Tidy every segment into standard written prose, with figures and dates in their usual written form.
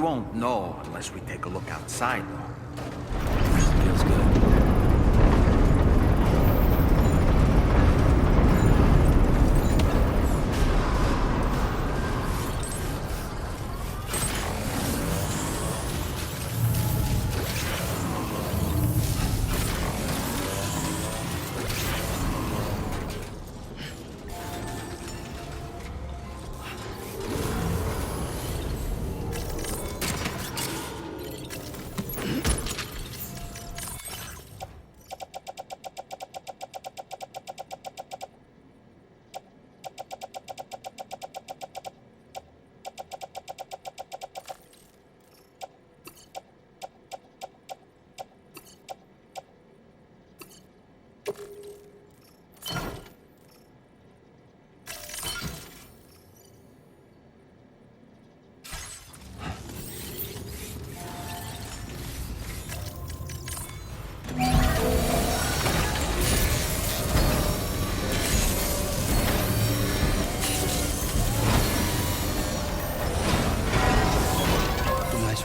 won't know unless we take a look outside, though. Feels good.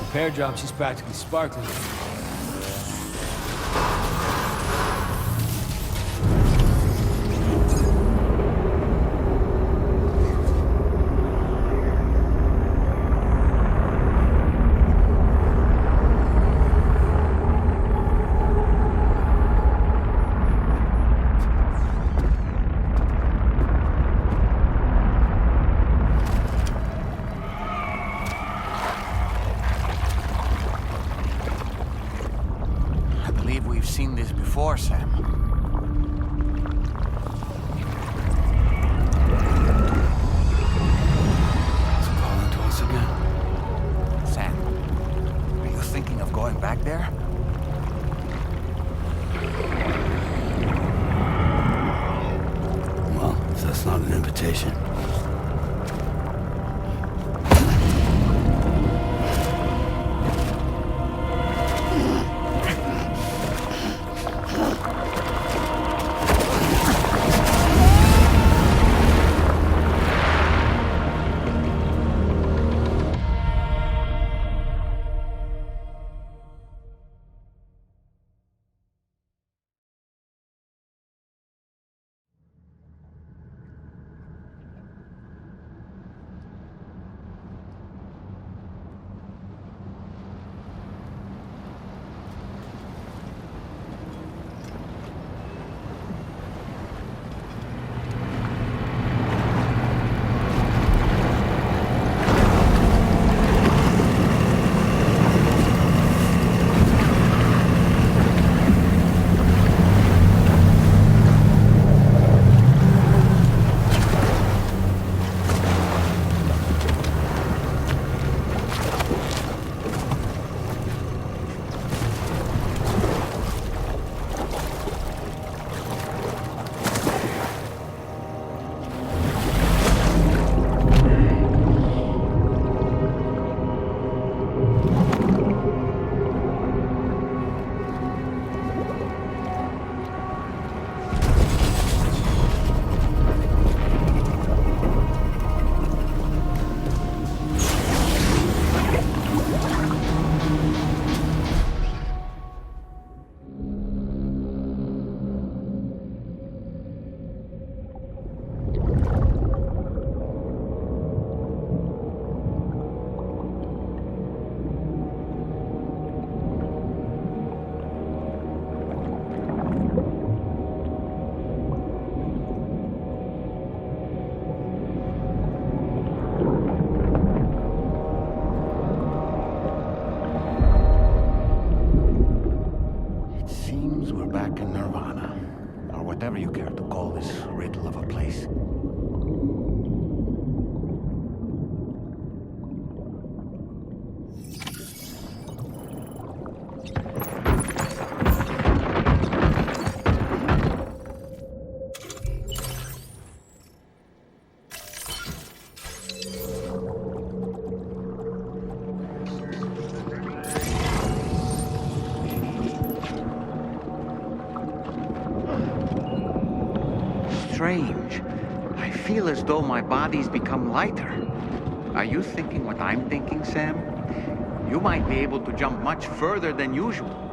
Repair job, she's practically sparkling. Seen this before, Sam. It's calling to us again. Sam, are you thinking of going back there? Well, if that's not an invitation. Whatever you care to call this riddle of a place. Strange. I feel as though my body's become lighter. Are you thinking what I'm thinking, Sam? You might be able to jump much further than usual.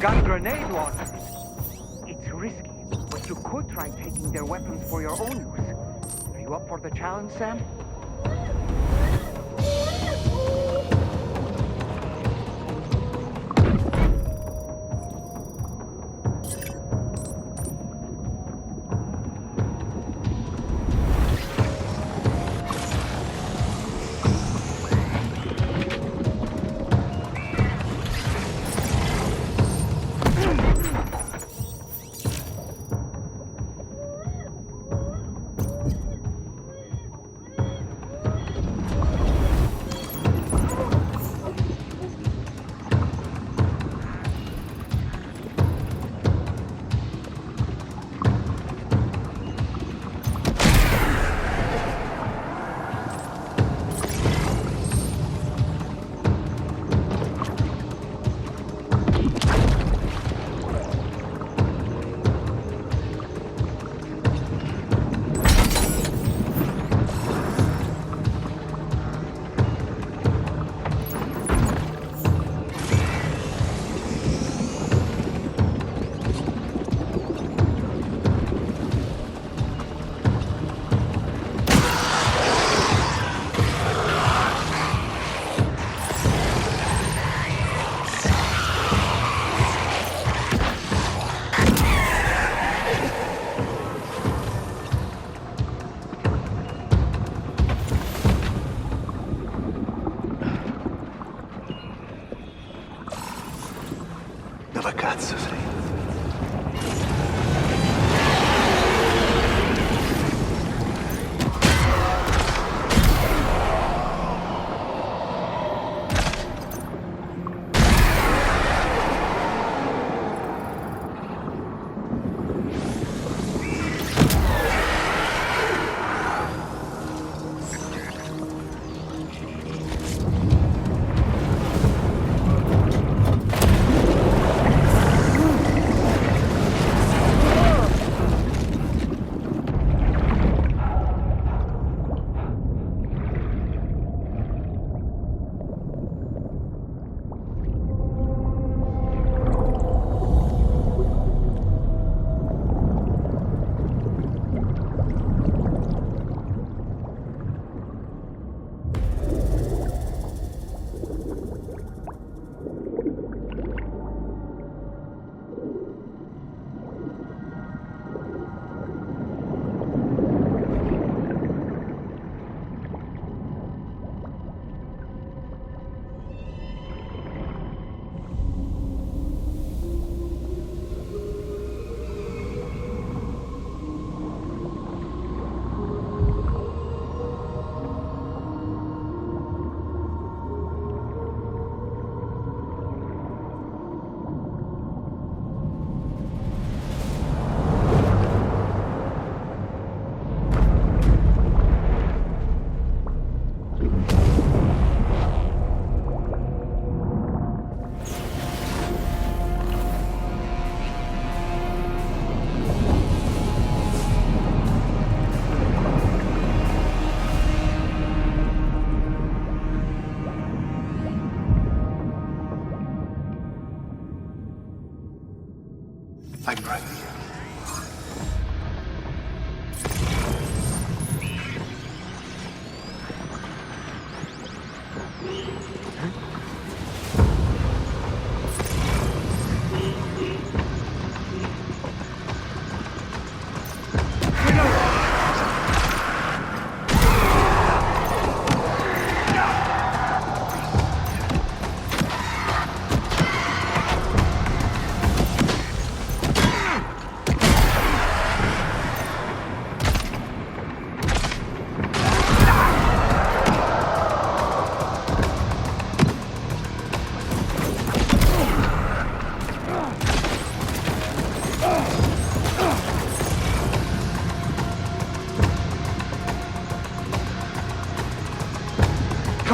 Got grenade launchers. It's risky, but you could try taking their weapons for your own use. Are you up for the challenge, Sam?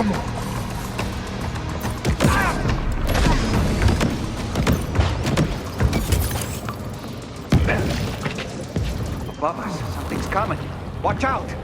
Come on. Above us, something's coming. Watch out!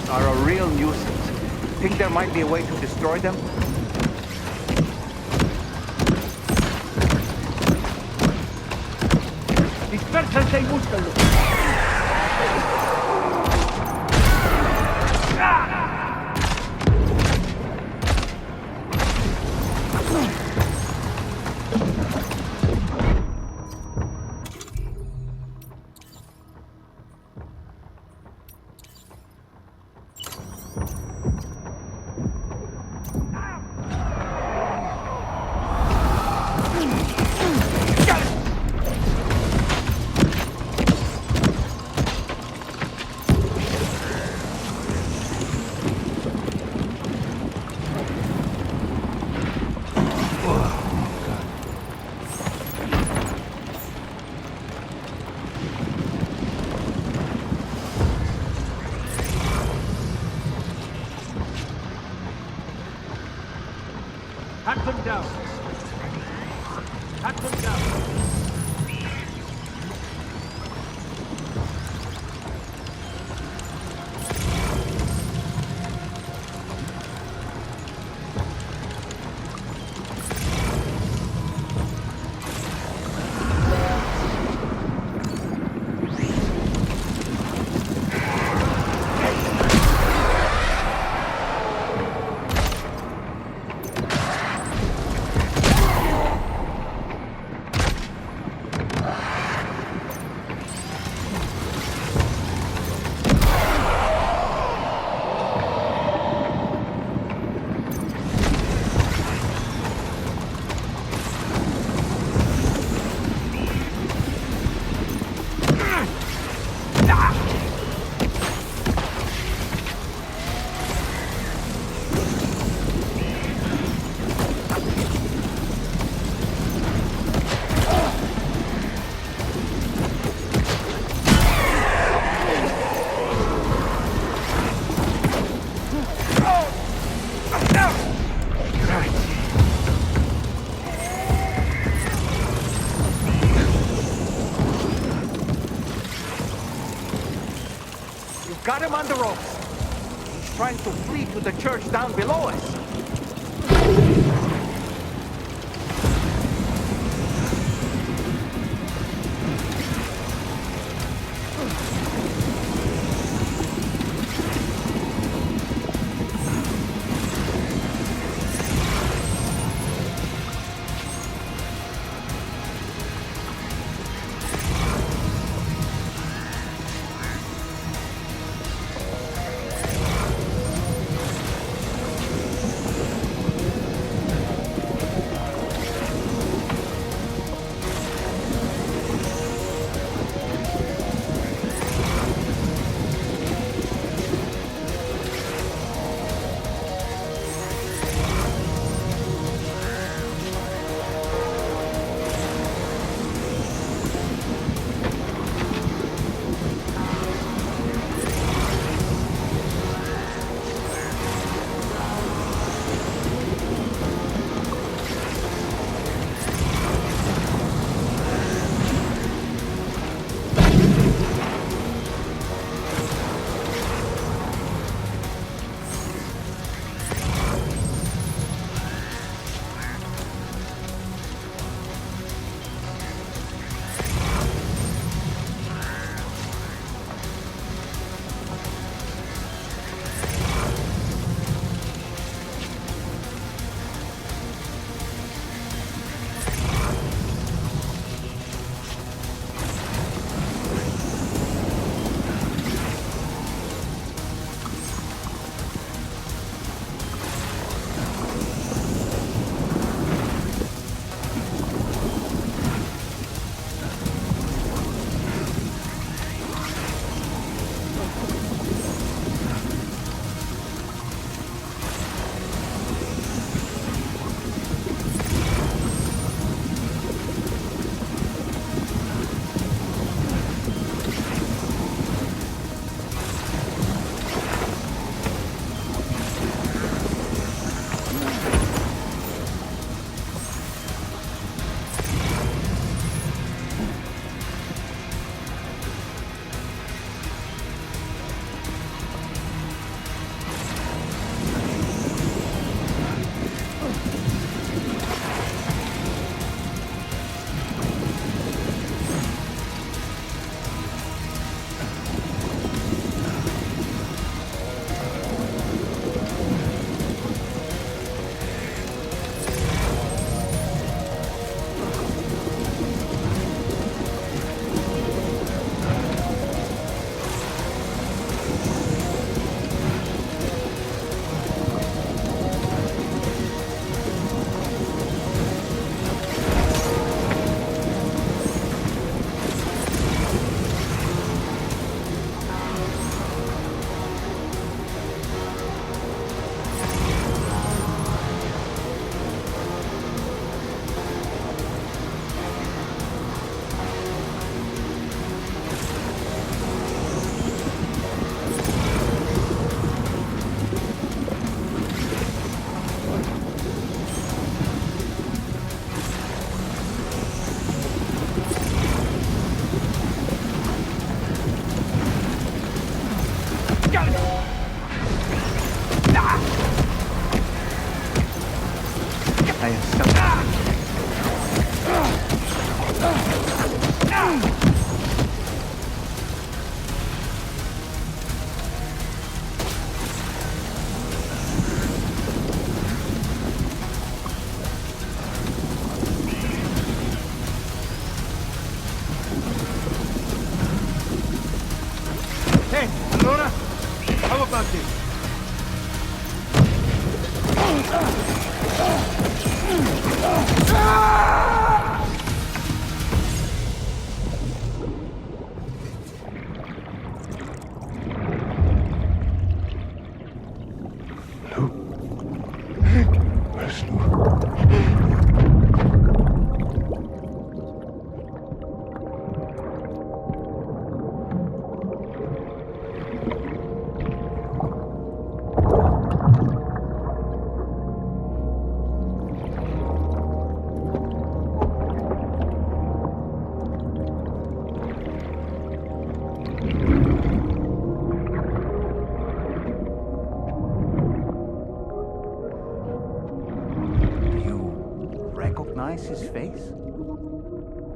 Are a real nuisance. Think there might be a way to destroy them? Dispersanse y búscalo. Hunt them down. Hunt them down. Got him on the ropes. He's trying to flee to the church down below us.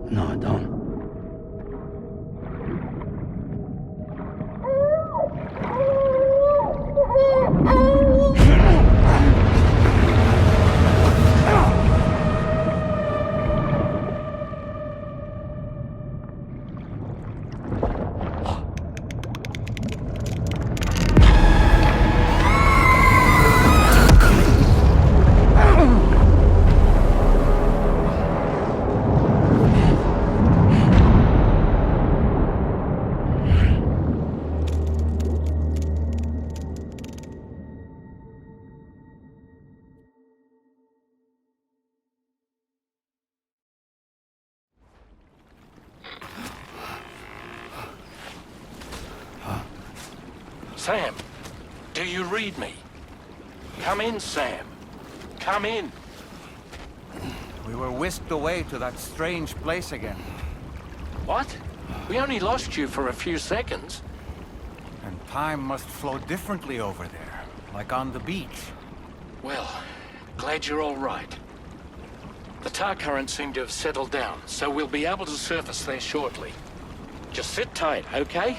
No, I don't. Sam, do you read me? Come in, Sam. Come in. We were whisked away to that strange place again. What? We only lost you for a few seconds. And time must flow differently over there, like on the beach. Well, glad you're all right. The tar currents seem to have settled down, so we'll be able to surface there shortly. Just sit tight, okay?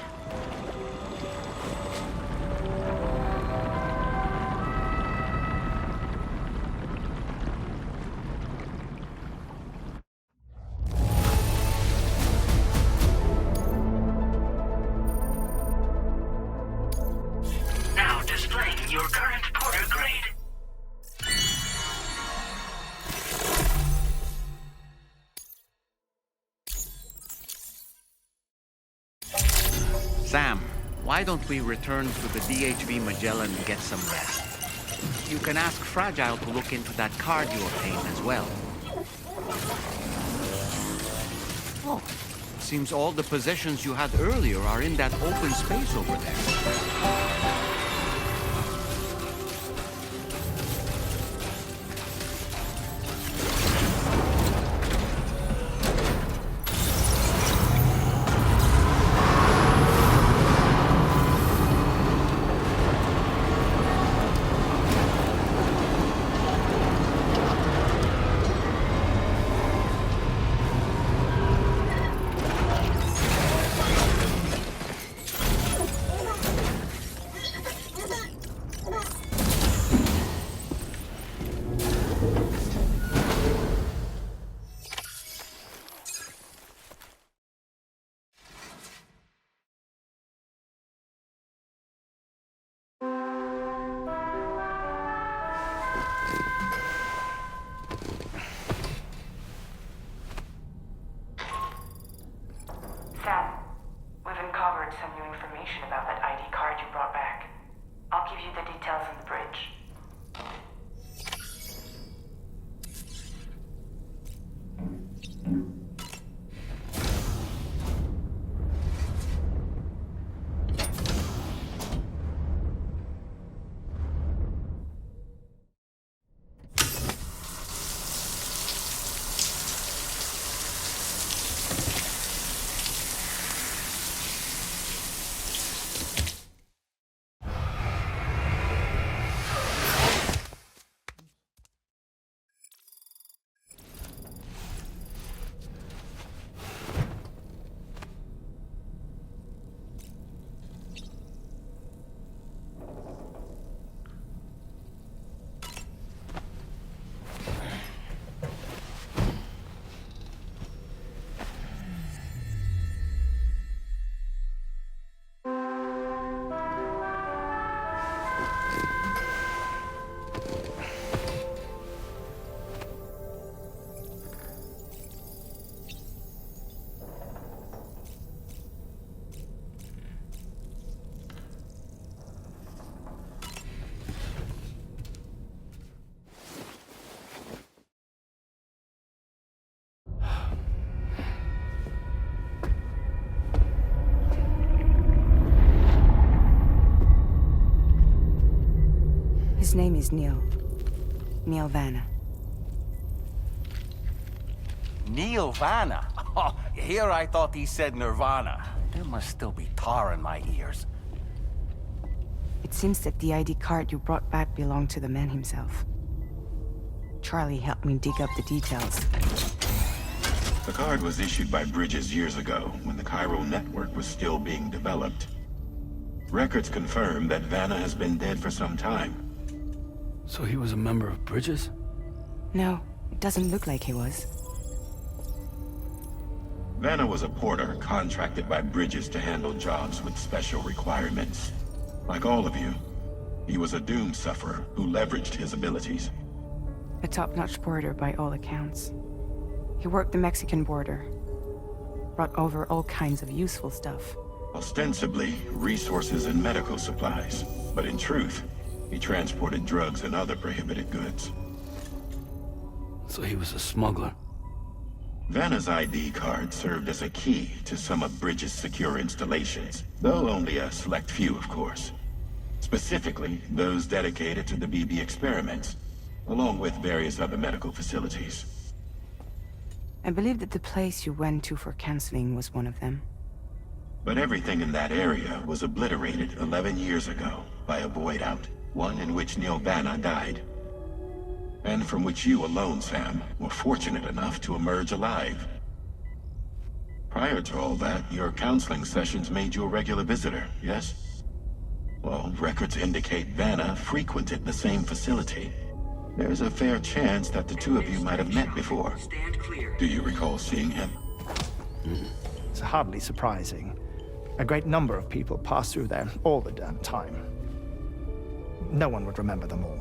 Sam, why don't we return to the DHV Magellan and get some rest? You can ask Fragile to look into that card you obtained as well. Oh, seems all the possessions you had earlier are in that open space over there. Sam, we've uncovered some new information about that ID card you brought back. I'll give you the details on the bridge. His name is Neil. Neil Vanna. Neil Vanna? Oh, here I thought he said Nirvana. There must still be tar in my ears. It seems that the ID card you brought back belonged to the man himself. Charlie helped me dig up the details. The card was issued by Bridges years ago, when the chiral network was still being developed. Records confirm that Vanna has been dead for some time. So he was a member of Bridges? No, it doesn't look like he was. Vanna was a porter contracted by Bridges to handle jobs with special requirements. Like all of you, he was a doom sufferer who leveraged his abilities. A top-notch porter by all accounts. He worked the Mexican border. Brought over all kinds of useful stuff. Ostensibly, resources and medical supplies. But in truth, he transported drugs and other prohibited goods. So he was a smuggler. Vanna's ID card served as a key to some of Bridges' secure installations, though only a select few, of course. Specifically, those dedicated to the BB experiments, along with various other medical facilities. I believe that the place you went to for counseling was one of them. But everything in that area was obliterated 11 years ago by a void out, one in which Neil Vanna died. And from which you alone, Sam, were fortunate enough to emerge alive. Prior to all that, your counseling sessions made you a regular visitor, yes? Well, records indicate Vanna frequented the same facility. There's a fair chance that the two of you might have met before. Do you recall seeing him? It's hardly surprising. A great number of people pass through there all the damn time. No one would remember them all.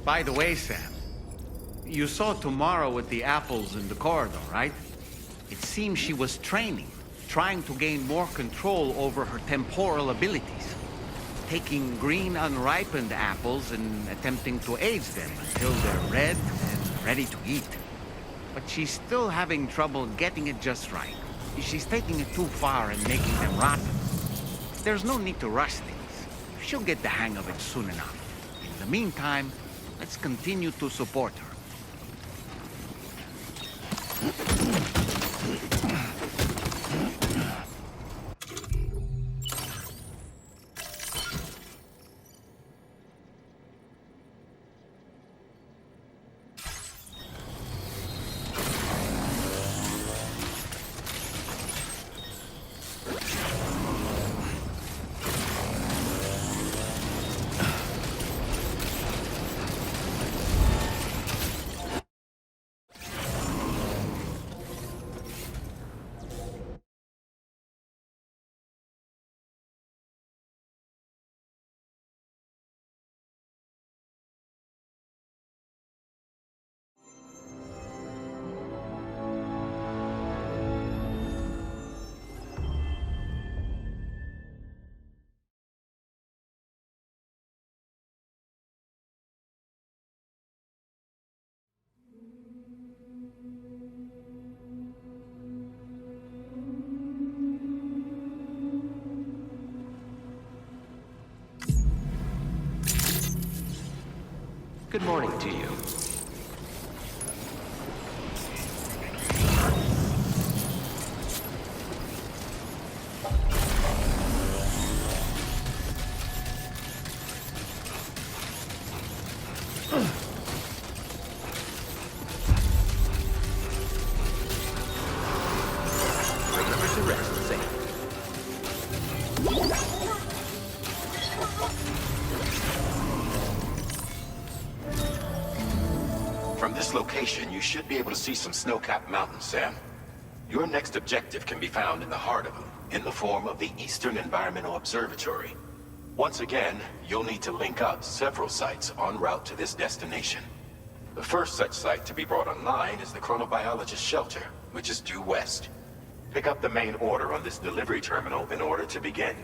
By the way, Sam, you saw Tomorrow with the apples in the corridor, right? It seems she was training, trying to gain more control over her temporal abilities. Taking green unripened apples and attempting to age them until they're red and ready to eat. But she's still having trouble getting it just right. She's taking it too far and making them rotten. There's no need to rush things. She'll get the hang of it soon enough. In the meantime, let's continue to support her. Good morning to you. Remember to rest, Sam. From this location, you should be able to see some snow-capped mountains, Sam. Your next objective can be found in the heart of them, in the form of the Eastern Environmental Observatory. Once again, you'll need to link up several sites en route to this destination. The first such site to be brought online is the Chronobiologist Shelter, which is due west. Pick up the main order on this delivery terminal in order to begin.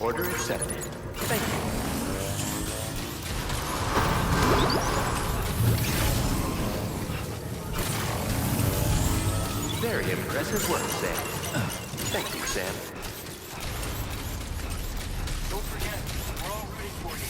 Order accepted. Thank you. Very impressive work, Sam. Thank you, Sam. Don't forget, we're all rooting for you.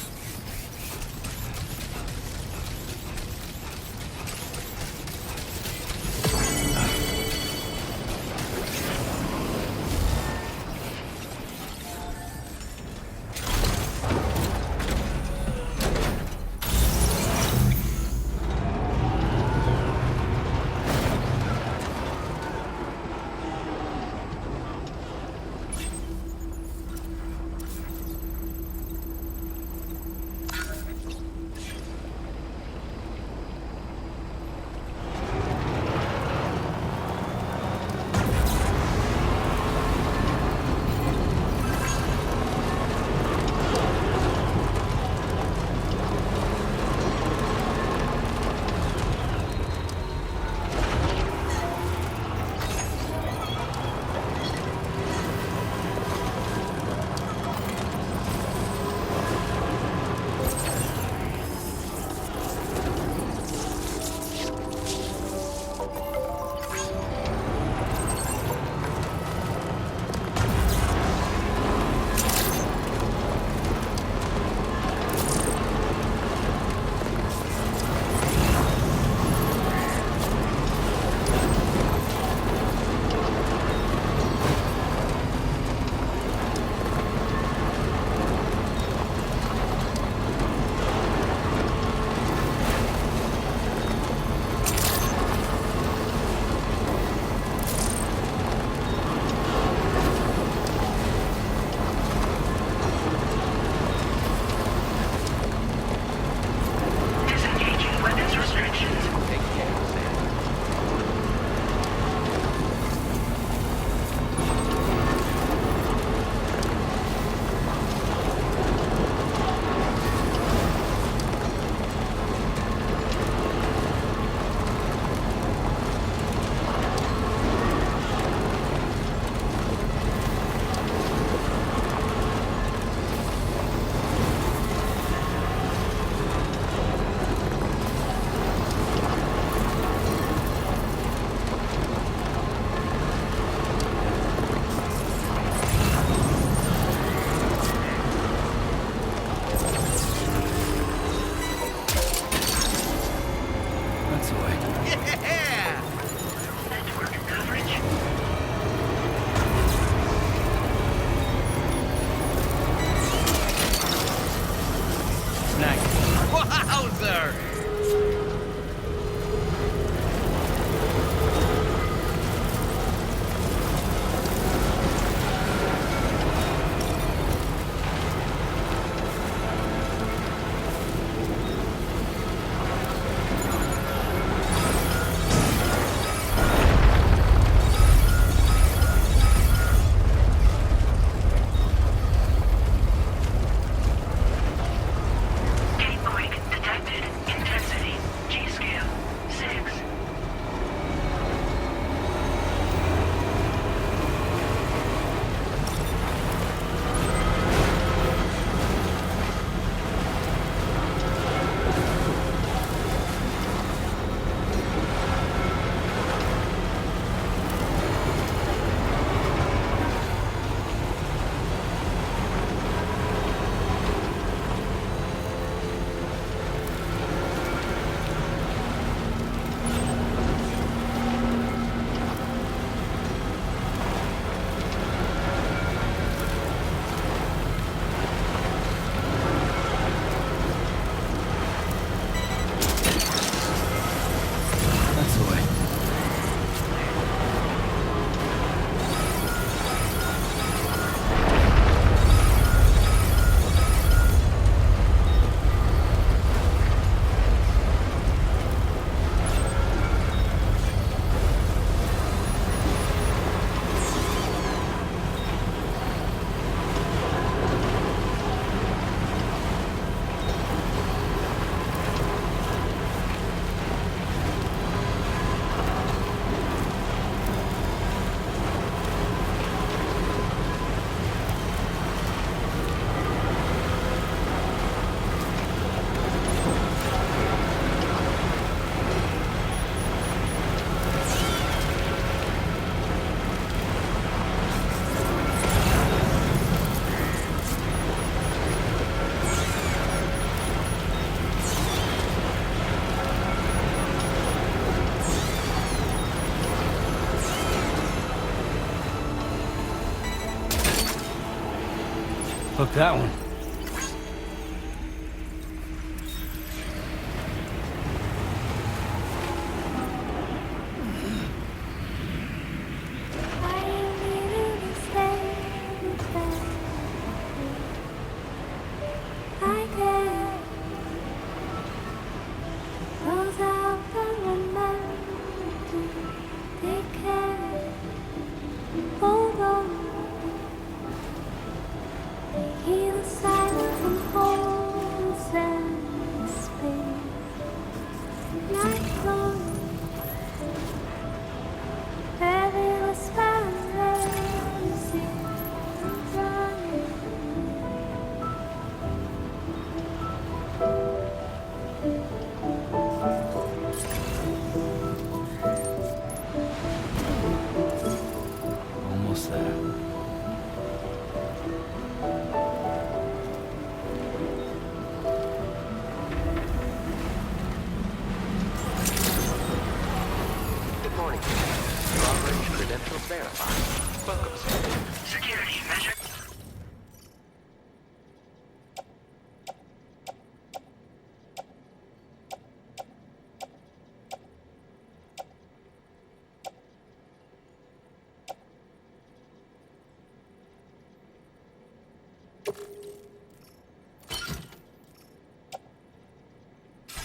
Hook that one.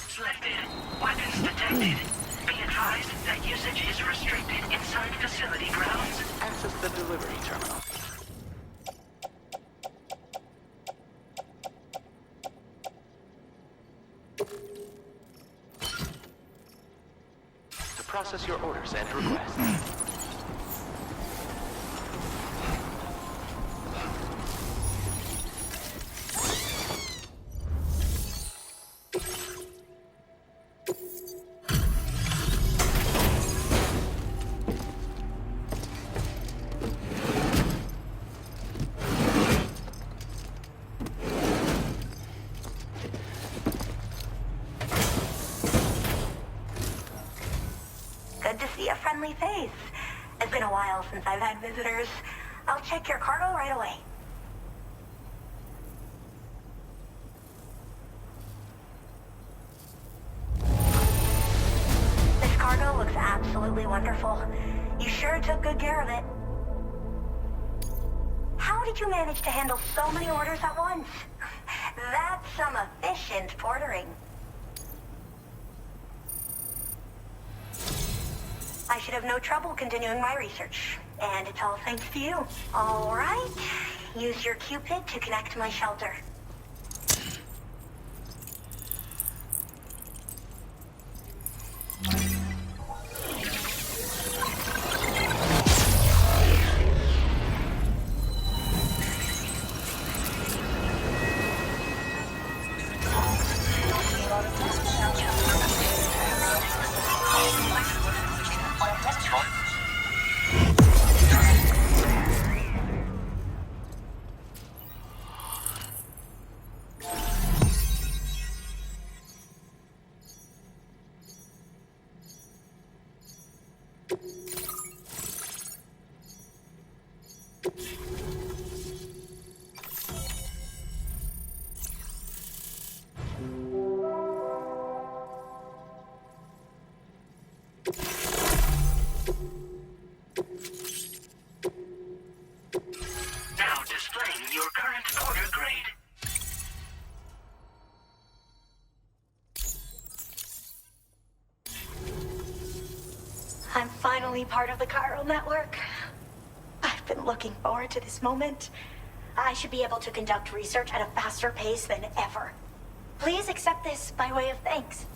Selected. Weapons detected. Be advised that usage is restricted inside facility grounds. Access the delivery terminal. To process your orders and requests. Face. It's been a while since I've had visitors. I'll check your cargo right away. This cargo looks absolutely wonderful. You sure took good care of it. How did you manage to handle so many orders at once? That's some efficient portering. I should have no trouble continuing my research. And it's all thanks to you. All right. Use your Cupid to connect to my shelter. I'm finally part of the chiral network. I've been looking forward to this moment. I should be able to conduct research at a faster pace than ever. Please accept this by way of thanks.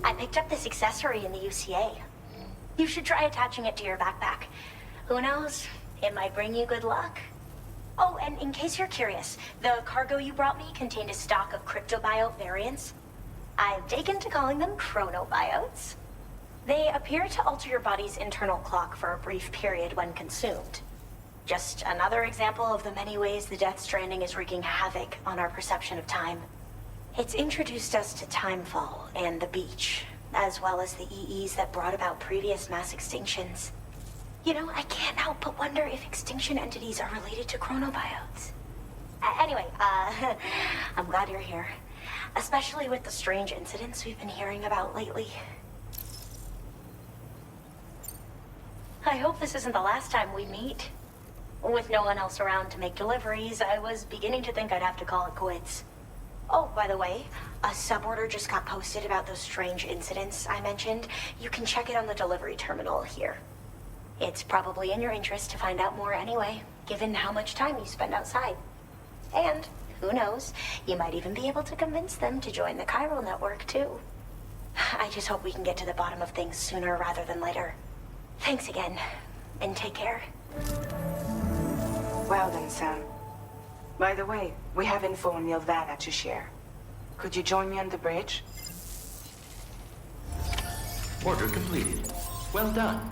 I picked up this accessory in the UCA. You should try attaching it to your backpack. Who knows? It might bring you good luck. Oh, and in case you're curious, the cargo you brought me contained a stock of cryptobiote variants. I've taken to calling them chronobiotes. They appear to alter your body's internal clock for a brief period when consumed. Just another example of the many ways the Death Stranding is wreaking havoc on our perception of time. It's introduced us to timefall and the beach, as well as the EEs that brought about previous mass extinctions. You know, I can't help but wonder if extinction entities are related to chronobiotes. Anyway, I'm glad you're here. Especially with the strange incidents we've been hearing about lately. I hope this isn't the last time we meet. With no one else around to make deliveries, I was beginning to think I'd have to call it quits. Oh, by the way, a suborder just got posted about those strange incidents I mentioned. You can check it on the delivery terminal here. It's probably in your interest to find out more anyway, given how much time you spend outside. And, who knows, you might even be able to convince them to join the chiral network, too. I just hope we can get to the bottom of things sooner rather than later. Thanks again, and take care. Well then, Sam. By the way, we have info on Nilvana to share. Could you join me on the bridge? Order completed. Well done.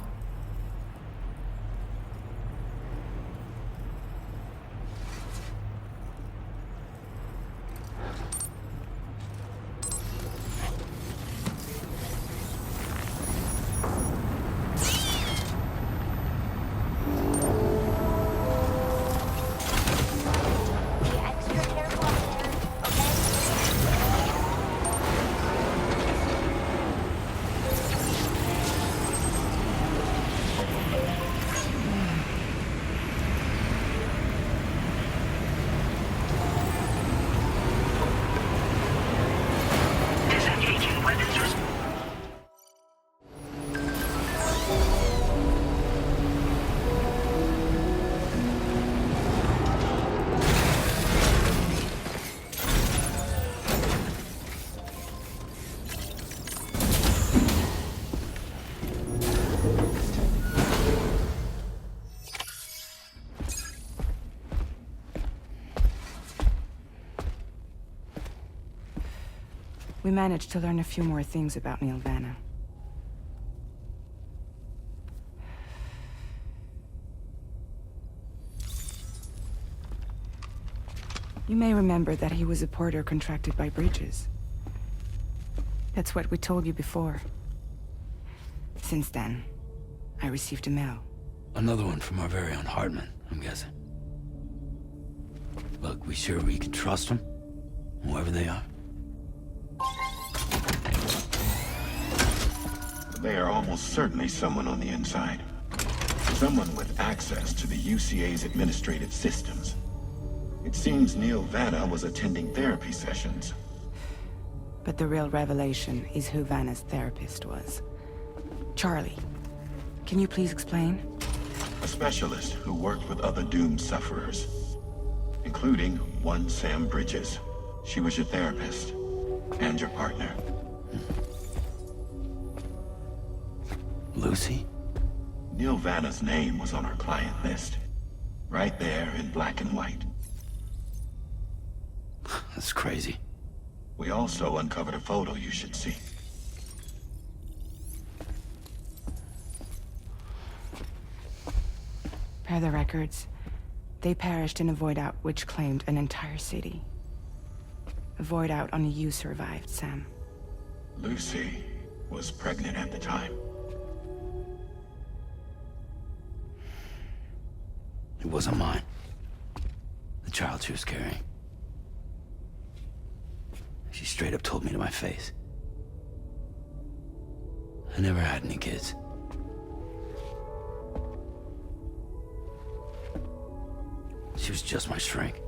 We managed to learn a few more things about Nilvana. You may remember that he was a porter contracted by Bridges. That's what we told you before. Since then, I received a mail. Another one from our very own Hartman, I'm guessing. Look, we sure we can trust them? Whoever they are? They are almost certainly someone on the inside. Someone with access to the UCA's administrative systems. It seems Neil Vanna was attending therapy sessions. But the real revelation is who Vanna's therapist was. Charlie, can you please explain? A specialist who worked with other doomed sufferers, including one Sam Bridges. She was your therapist and your partner. Lucy? Neil Vanna's name was on our client list. Right there in black and white. That's crazy. We also uncovered a photo you should see. Per the records, they perished in a void out which claimed an entire city. A void out only you survived, Sam. Lucy was pregnant at the time. It wasn't mine. The child she was carrying. She straight up told me to my face. I never had any kids. She was just my shrink,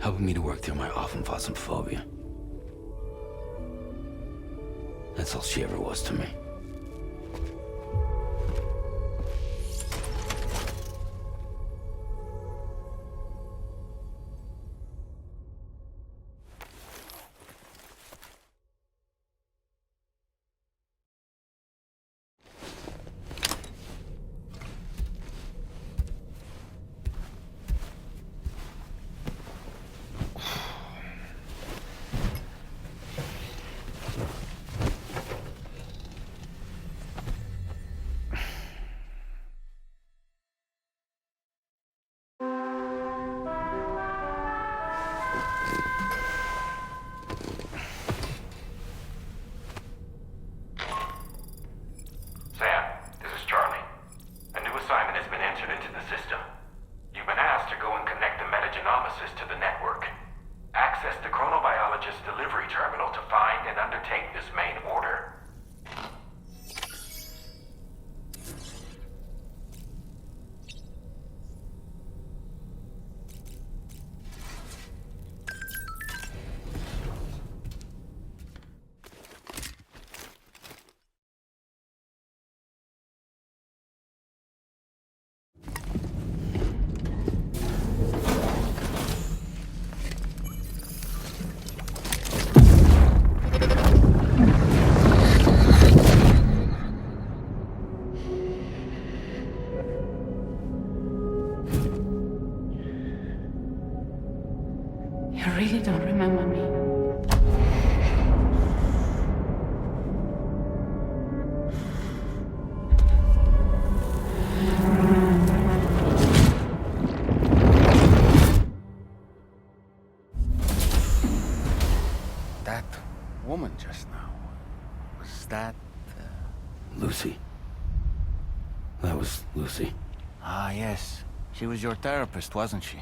helping me to work through my often phobia. That's all she ever was to me. You really don't remember me. That woman just now, was that... Lucy. That was Lucy. Ah, yes. She was your therapist, wasn't she?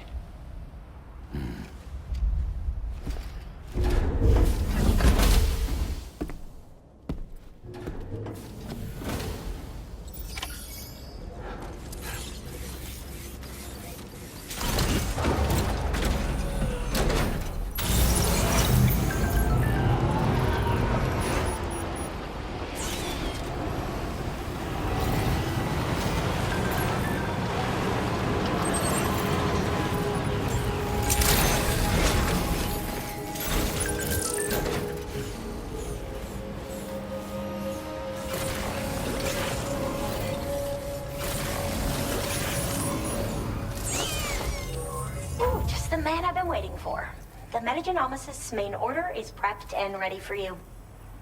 The man I've been waiting for. The Metagenomicist's main order is prepped and ready for you.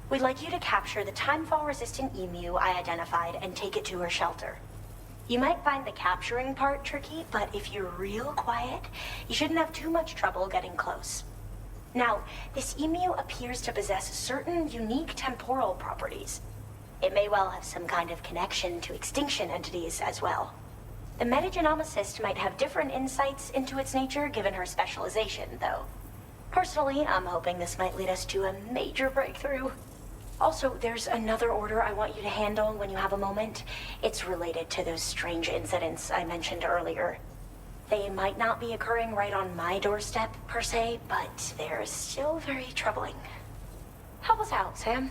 We'd like you to capture the timefall-resistant emu I identified and take it to her shelter. You might find the capturing part tricky, but if you're real quiet, you shouldn't have too much trouble getting close. Now, this emu appears to possess certain unique temporal properties. It may well have some kind of connection to extinction entities as well. The metagenomicist might have different insights into its nature given her specialization, though. Personally, I'm hoping this might lead us to a major breakthrough. Also, there's another order I want you to handle when you have a moment. It's related to those strange incidents I mentioned earlier. They might not be occurring right on my doorstep, per se, but they're still very troubling. Help us out, Sam.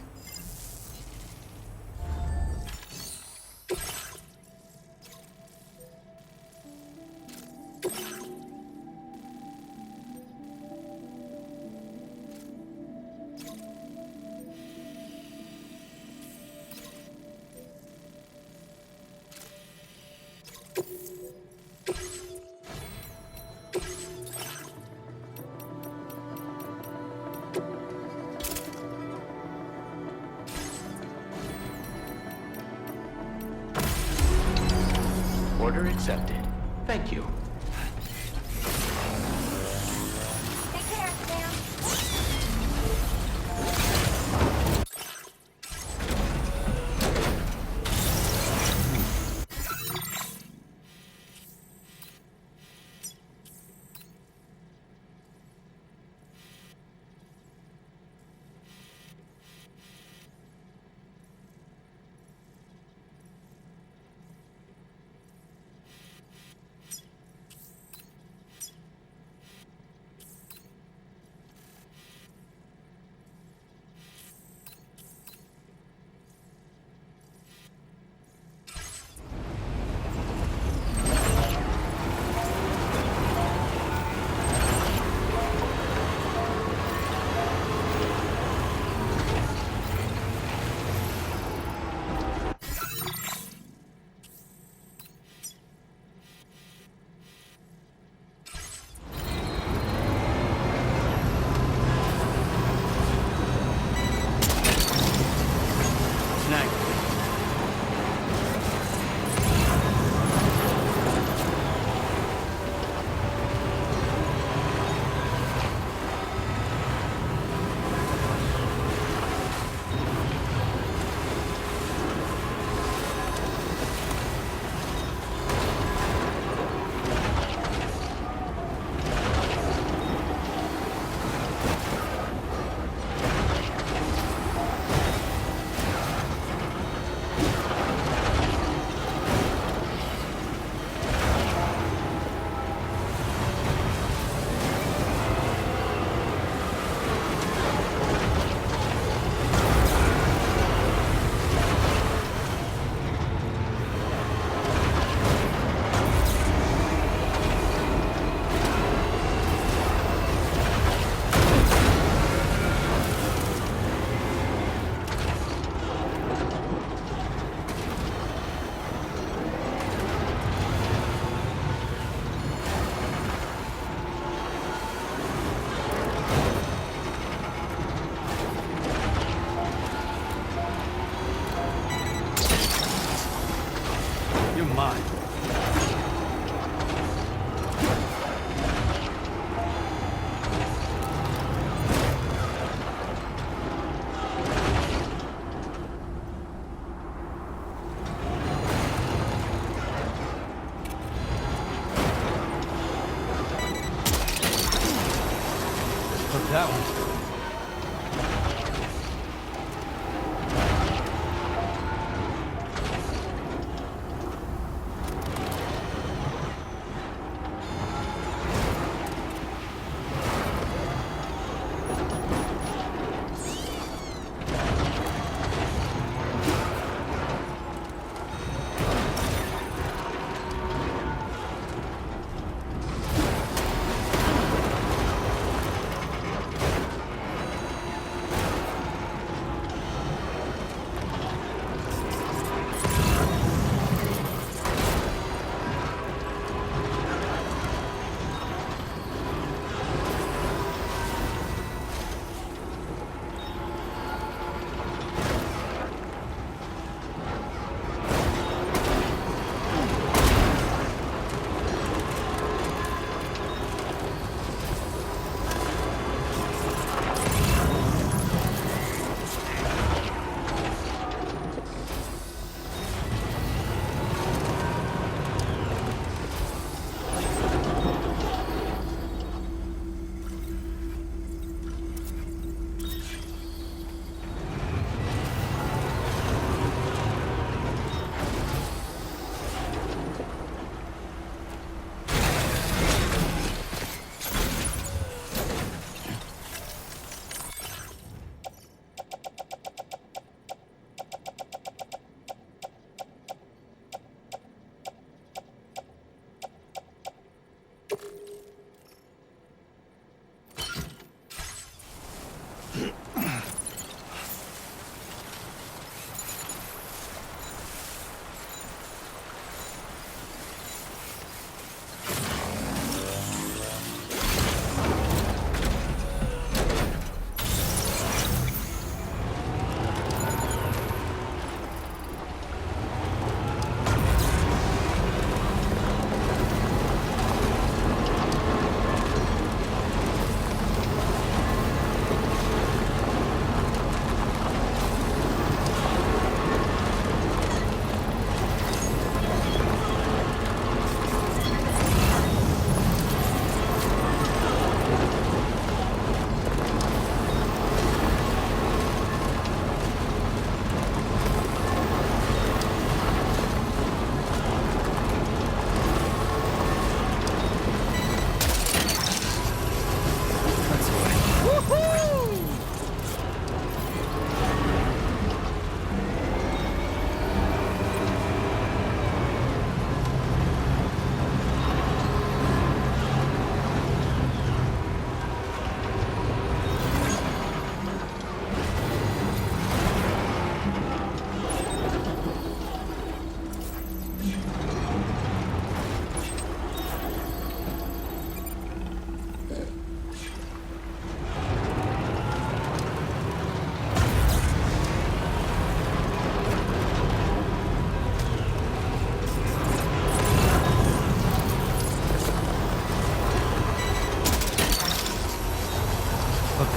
Order accepted. Thank you. Take care, Sam. mine. Took that one.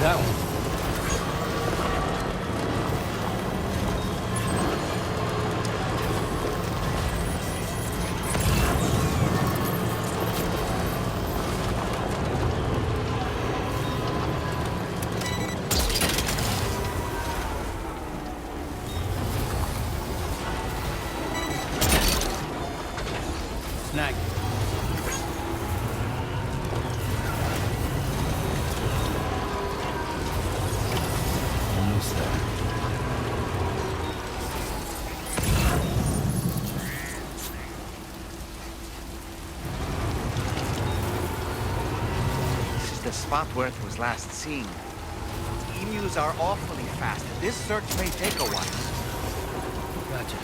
That one. Snag. Almost there. This is the spot where it was last seen. Emus are awfully fast. This search may take a while. Gotcha.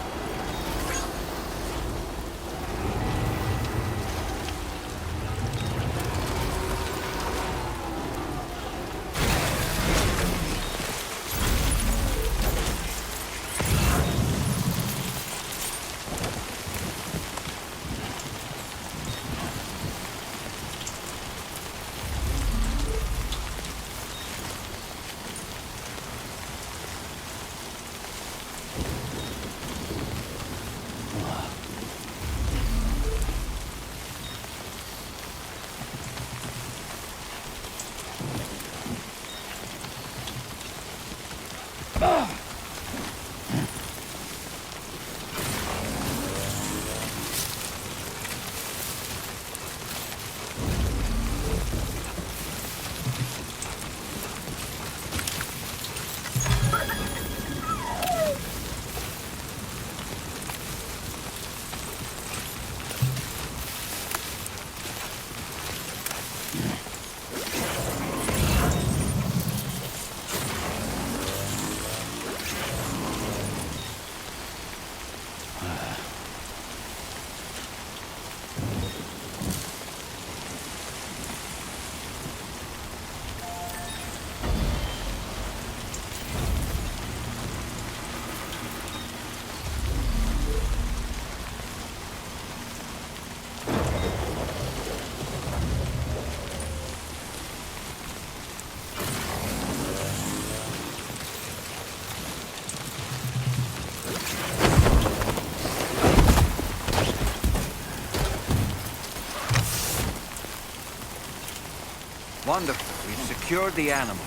Wonderful. We've secured the animal.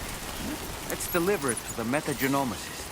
Let's deliver it to the metagenomicist.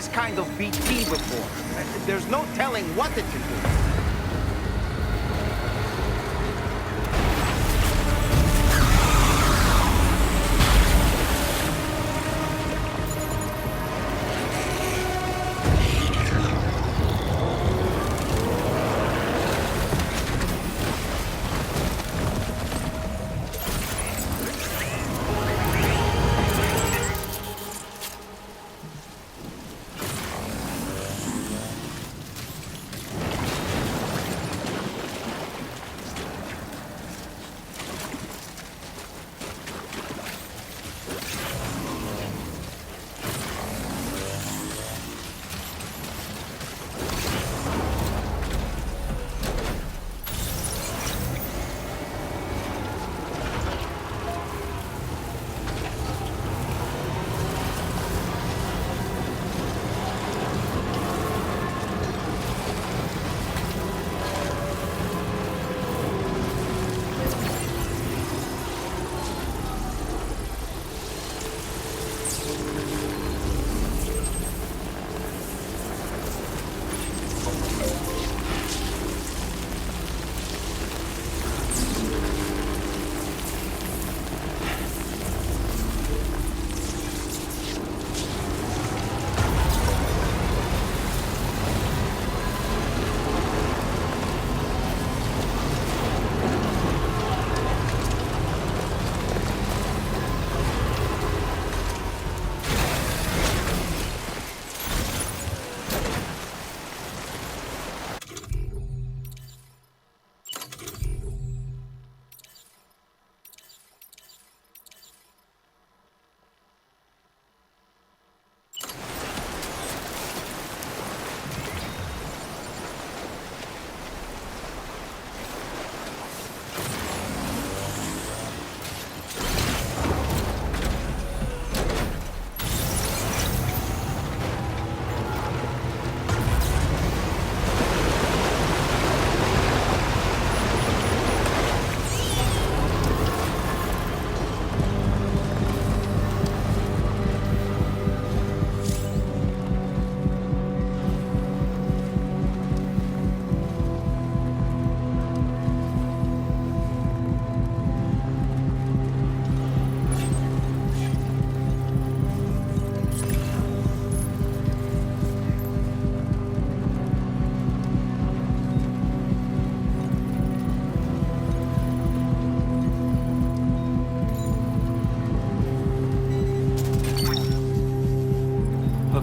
this kind of BT before. There's no telling what it can do.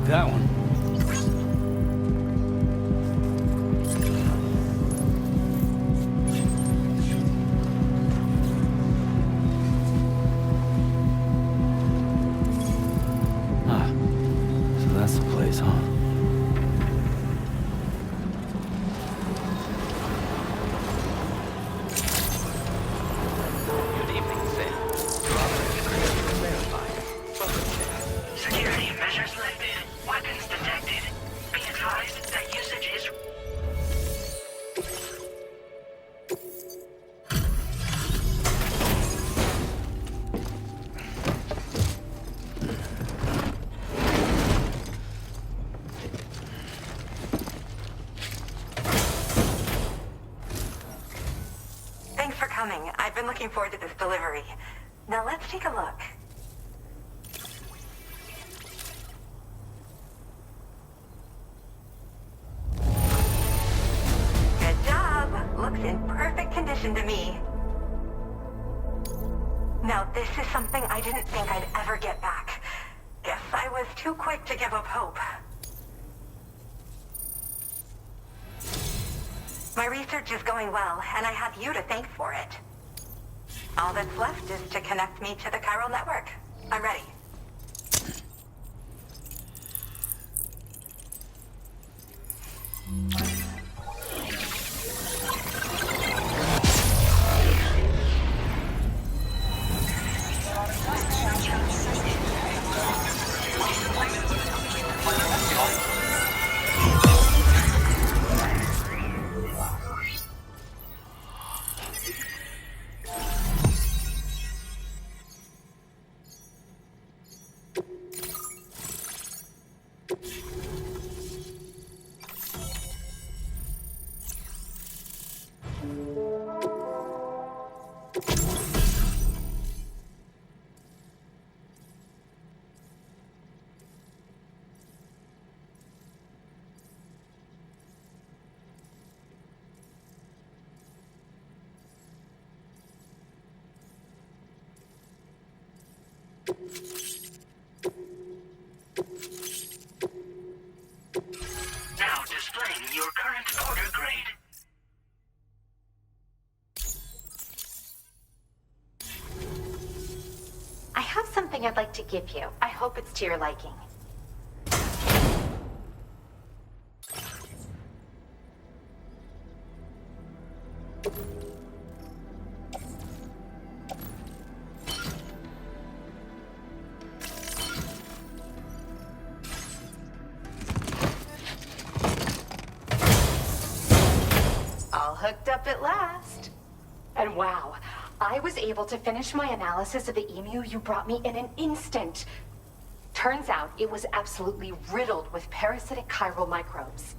That one. Ah, so that's the place, huh? Good evening, Sam. Your operation credentials verified. Welcome, Sam. Security measures lifted. Weapons detected. Be advised that usage is... Thanks for coming. I've been looking forward to this delivery. Now let's take a look. Good job. Looks in perfect condition to me. Now this is something I didn't think I'd ever get back. Guess I was too quick to give up hope. My research is going well, and I have you to thank for it. All that's left is to connect me to the chiral network. I'm ready. Now displaying your current order grade. I have something I'd like to give you. I hope it's to your liking. All hooked up at last. And wow, I was able to finish my analysis of the emu you brought me in an instant. Turns out it was absolutely riddled with parasitic chiral microbes.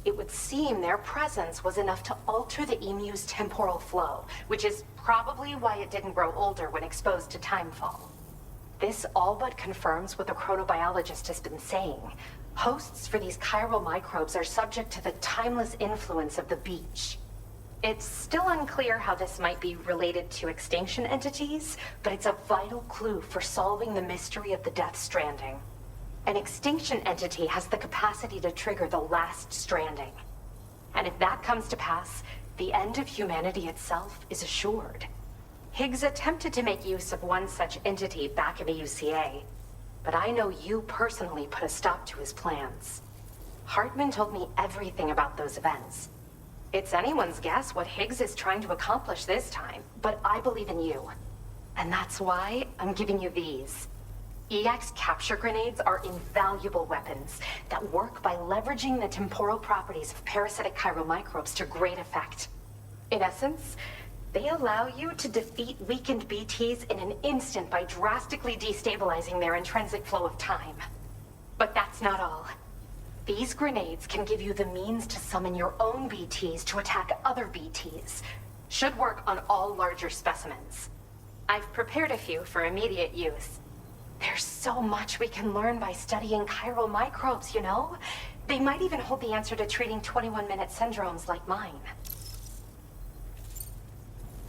It would seem their presence was enough to alter the emu's temporal flow, which is probably why it didn't grow older when exposed to timefall. This all but confirms what the chronobiologist has been saying. Hosts for these chiral microbes are subject to the timeless influence of the beach. It's still unclear how this might be related to extinction entities, but it's a vital clue for solving the mystery of the Death Stranding. An extinction entity has the capacity to trigger the last stranding. And if that comes to pass, the end of humanity itself is assured. Higgs attempted to make use of one such entity back in the UCA, but I know you personally put a stop to his plans. Hartman told me everything about those events. It's anyone's guess what Higgs is trying to accomplish this time, but I believe in you. And that's why I'm giving you these. EX capture grenades are invaluable weapons that work by leveraging the temporal properties of parasitic chiral microbes to great effect. In essence, they allow you to defeat weakened BTs in an instant by drastically destabilizing their intrinsic flow of time. But that's not all. These grenades can give you the means to summon your own BTs to attack other BTs. Should work on all larger specimens. I've prepared a few for immediate use. There's so much we can learn by studying chiral microbes, you know? They might even hold the answer to treating 21-minute syndromes like mine.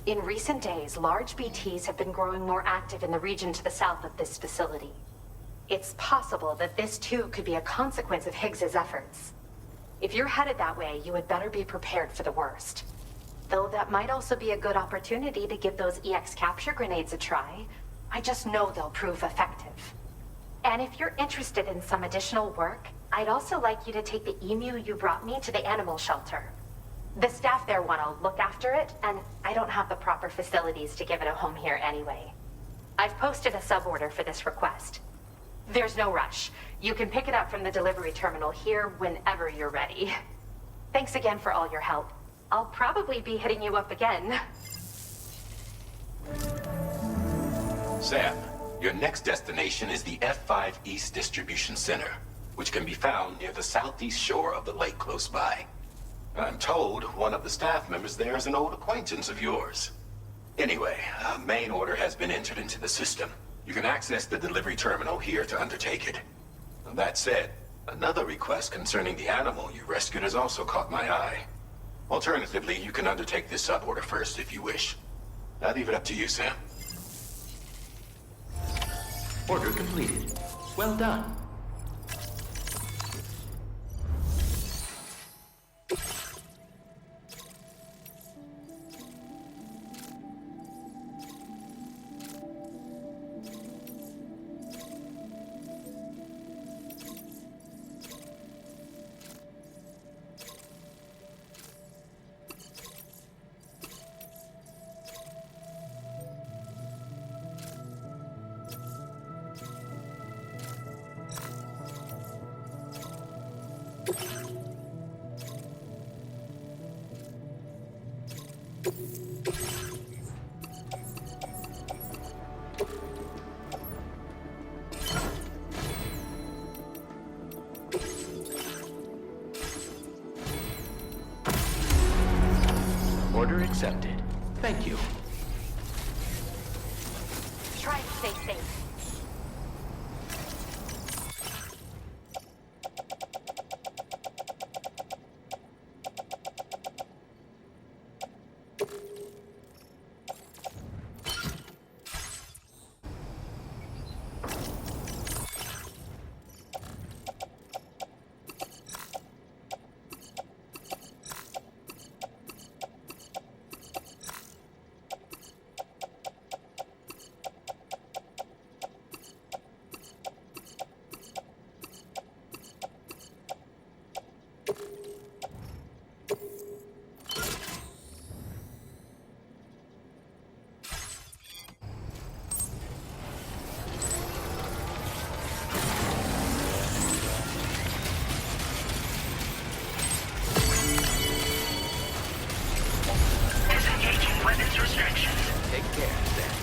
In recent days, large BTs have been growing more active in the region to the south of this facility. It's possible that this too could be a consequence of Higgs's efforts. If you're headed that way, you had better be prepared for the worst. Though that might also be a good opportunity to give those EX capture grenades a try. I just know they'll prove effective. And if you're interested in some additional work, I'd also like you to take the emu you brought me to the animal shelter. The staff there want to look after it, and I don't have the proper facilities to give it a home here anyway. I've posted a sub-order for this request. There's no rush. You can pick it up from the delivery terminal here whenever you're ready. Thanks again for all your help. I'll probably be hitting you up again. Sam, your next destination is the F5 East Distribution Center, which can be found near the southeast shore of the lake close by. I'm told one of the staff members there is an old acquaintance of yours. Anyway, a main order has been entered into the system. You can access the delivery terminal here to undertake it. That said, another request concerning the animal you rescued has also caught my eye. Alternatively, you can undertake this sub-order first if you wish. I'll leave it up to you, Sam. Order completed. Well done. Order accepted. Thank you. Try to stay safe. Disengaging weapons restrictions. Take care, Sam.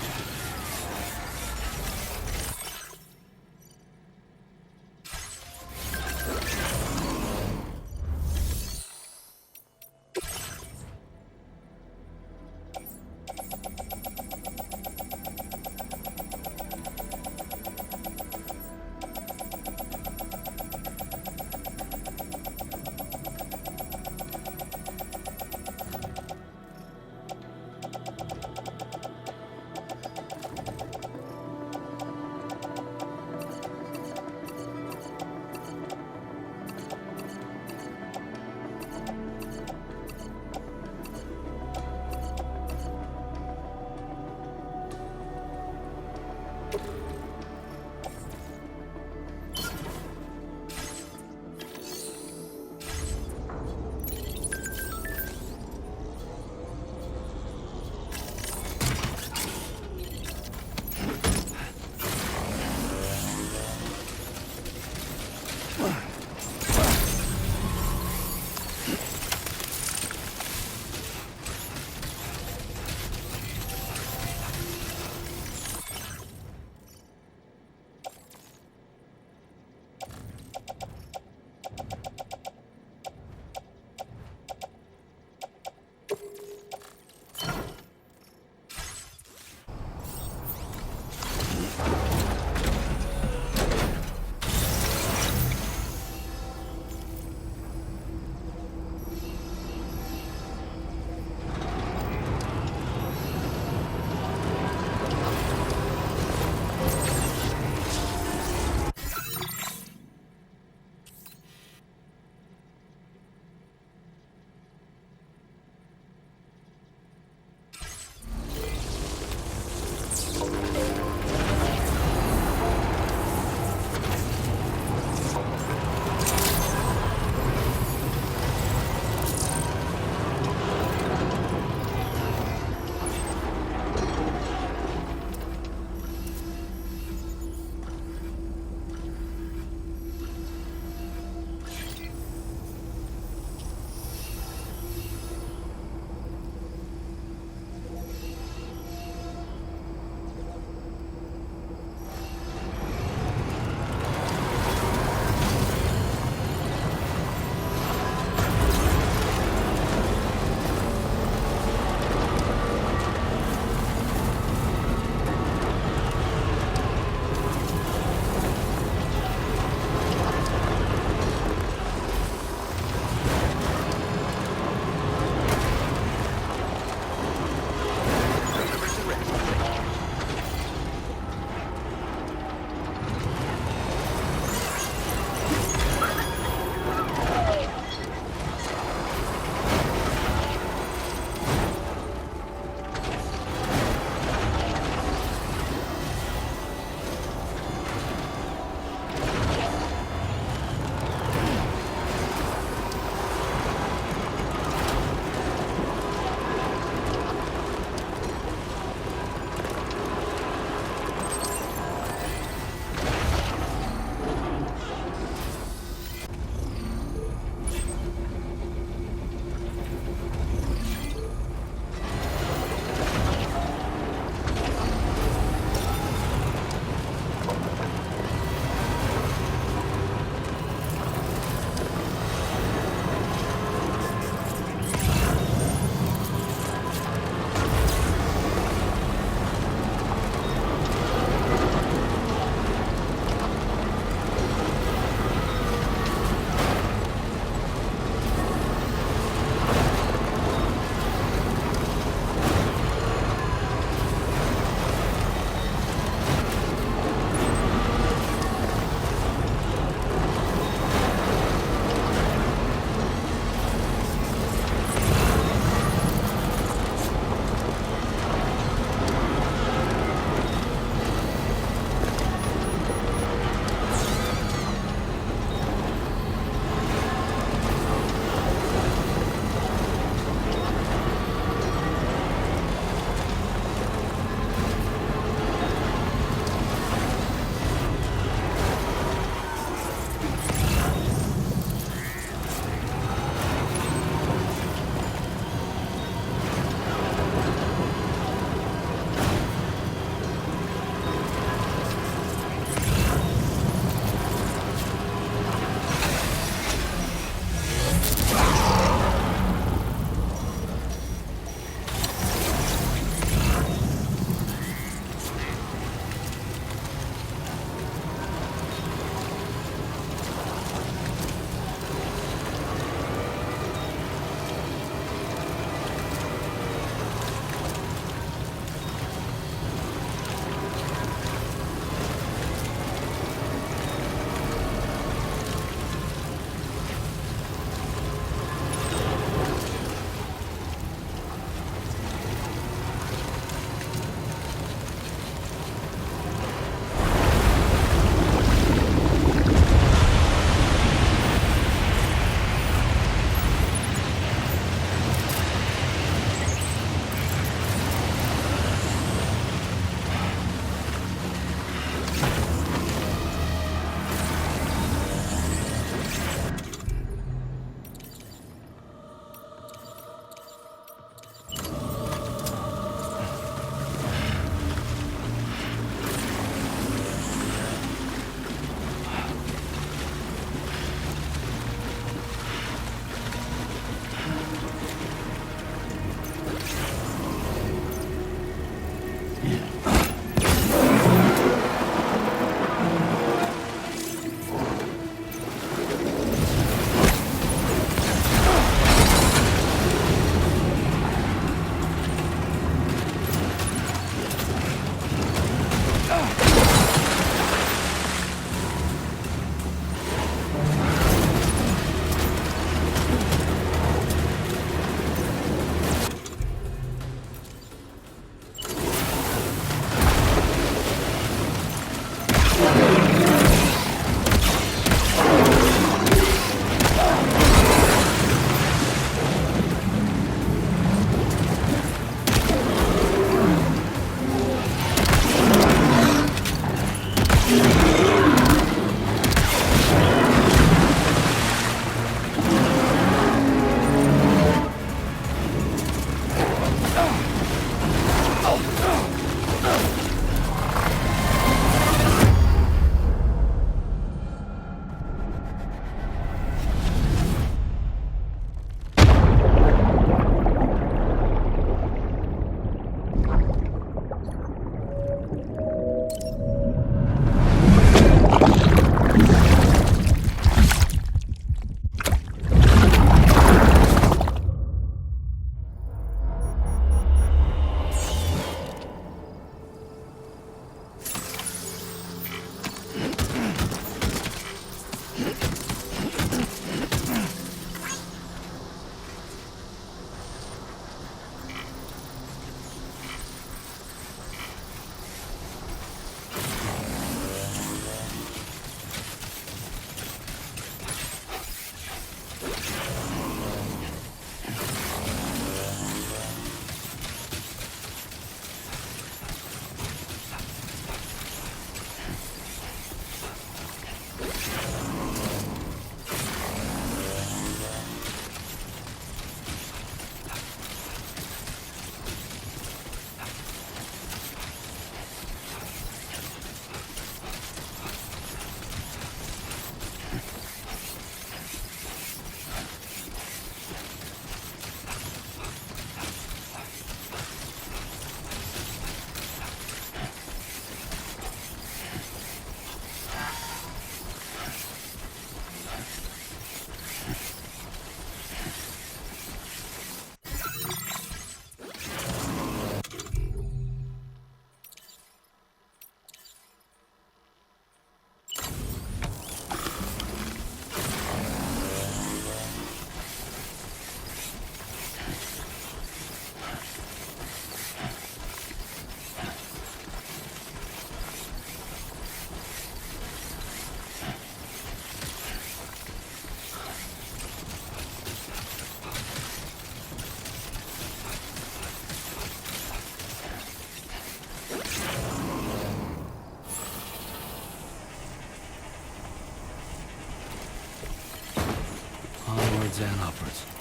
upwards.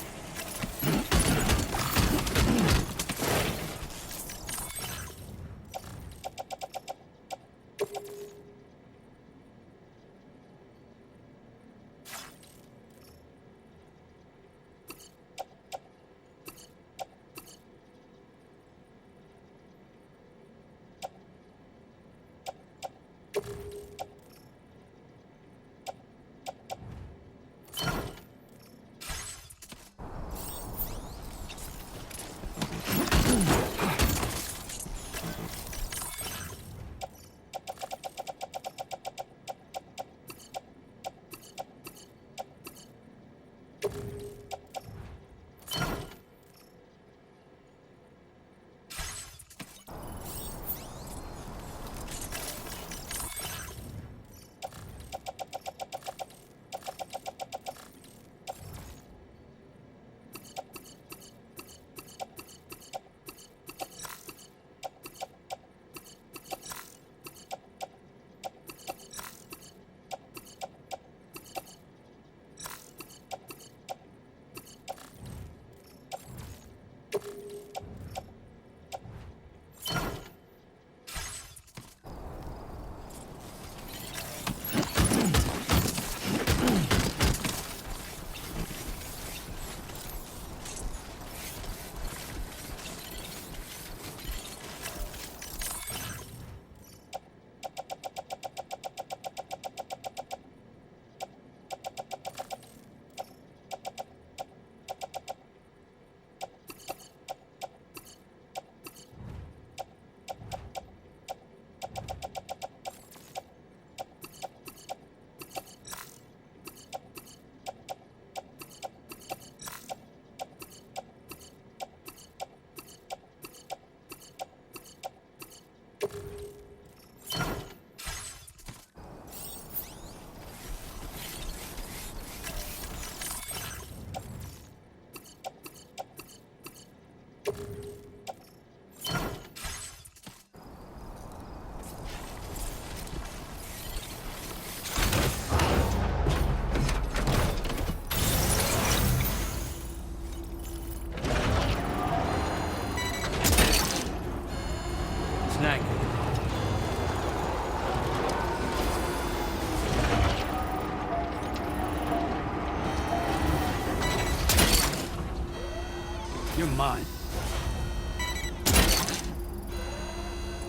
You're mine.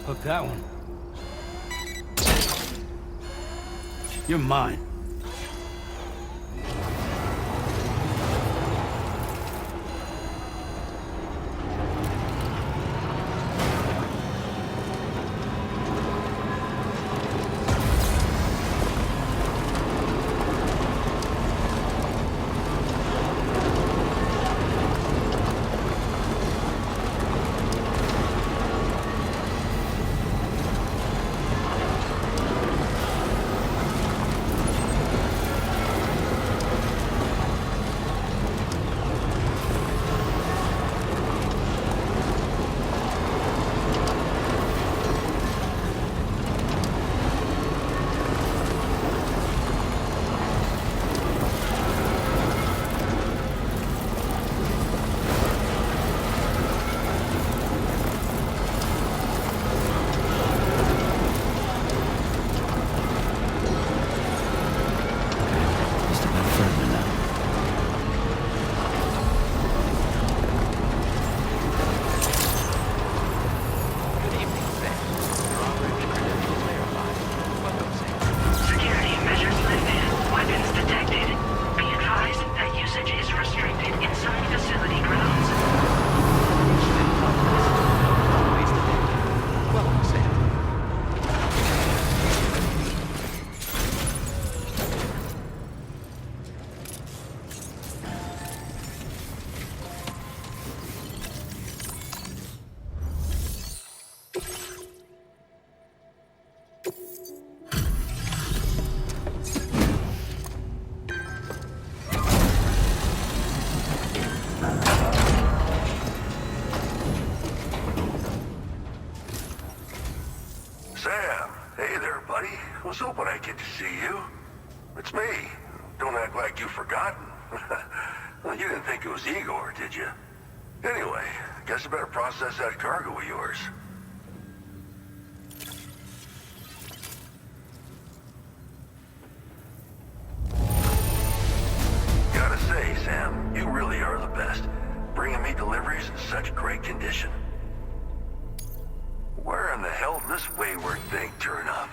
Hook that one. You're mine. was hoping I'd get to see you. It's me. Don't act like you've forgotten. Well, you didn't was Igor, did you? Anyway, guess you better process that cargo of yours. Gotta say, Sam, you really are the best. Bringing me deliveries in such great condition. Where in the hell did this wayward thing turn up?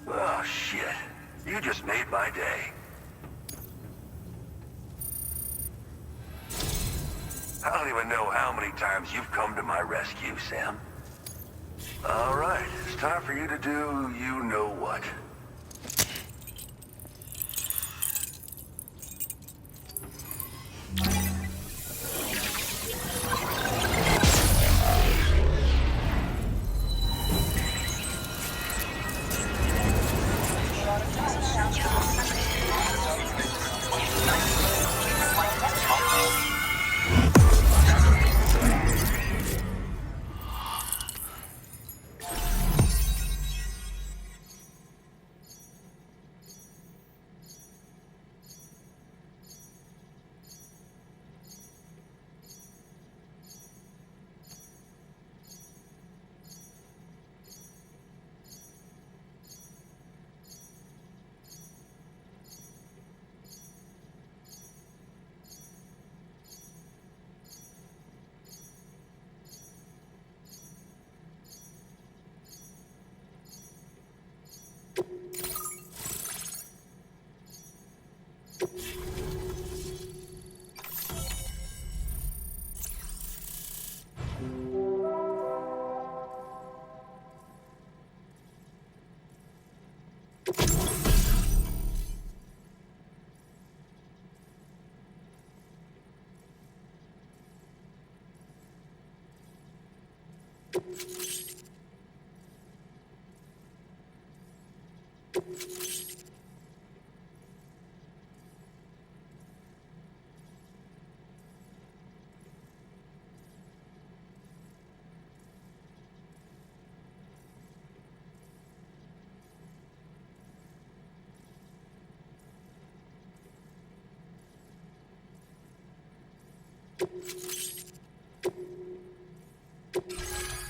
Oh, shit. You just made my day. I don't even know how many times you've come to my rescue, Sam. All right, it's time for you to do you-know-what.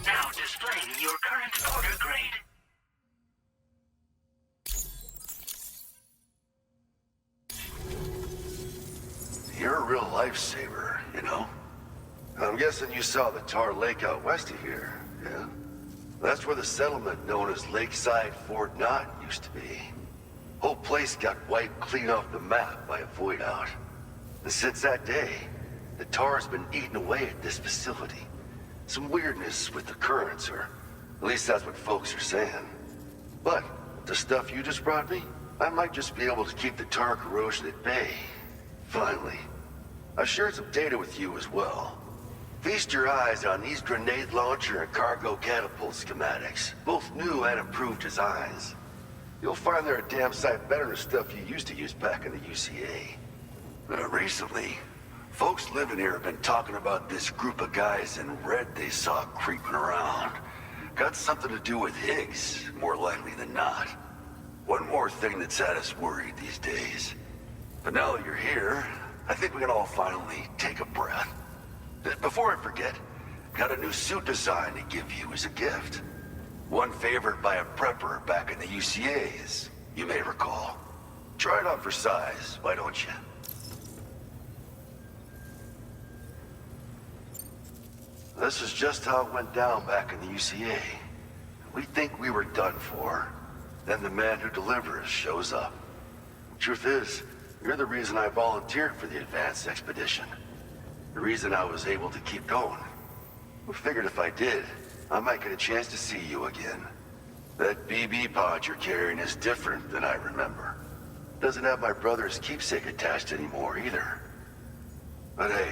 Now displaying your current order grade. You're a real lifesaver, you know? I'm guessing you saw the tar lake out west of here, yeah? That's where the settlement known as Lakeside Fort Knott used to be. Whole place got wiped clean off the map by a void out. And since that day, the tar's been eating away at this facility. Some weirdness with the currents, or at least that's what folks are saying. But the stuff you just brought me, I might just be able to keep the tar corrosion at bay. Finally. I've shared some data with you as well. Feast your eyes on these grenade launcher and cargo catapult schematics, both new and improved designs. You'll find they're a damn sight better than stuff you used to use back in the UCA. Recently, folks living here have been talking about this group of guys in red they saw creeping around. Got something to do with Higgs, more likely than not. One more thing that's had us worried these days. But now that you're here, I think we can all finally take a breath. Before I forget, got a new suit design to give you as a gift. One favored by a prepper back in the UCAs, you may recall. Try it on for size, why don't you? This is just how it went down back in the UCA. We think we were done for. Then the man who delivers shows up. Truth is, you're the reason I volunteered for the advanced expedition. The reason I was able to keep going. I figured if I did, I might get a chance to see you again. That BB pod you're carrying is different than I remember. Doesn't have my brother's keepsake attached anymore either. But hey,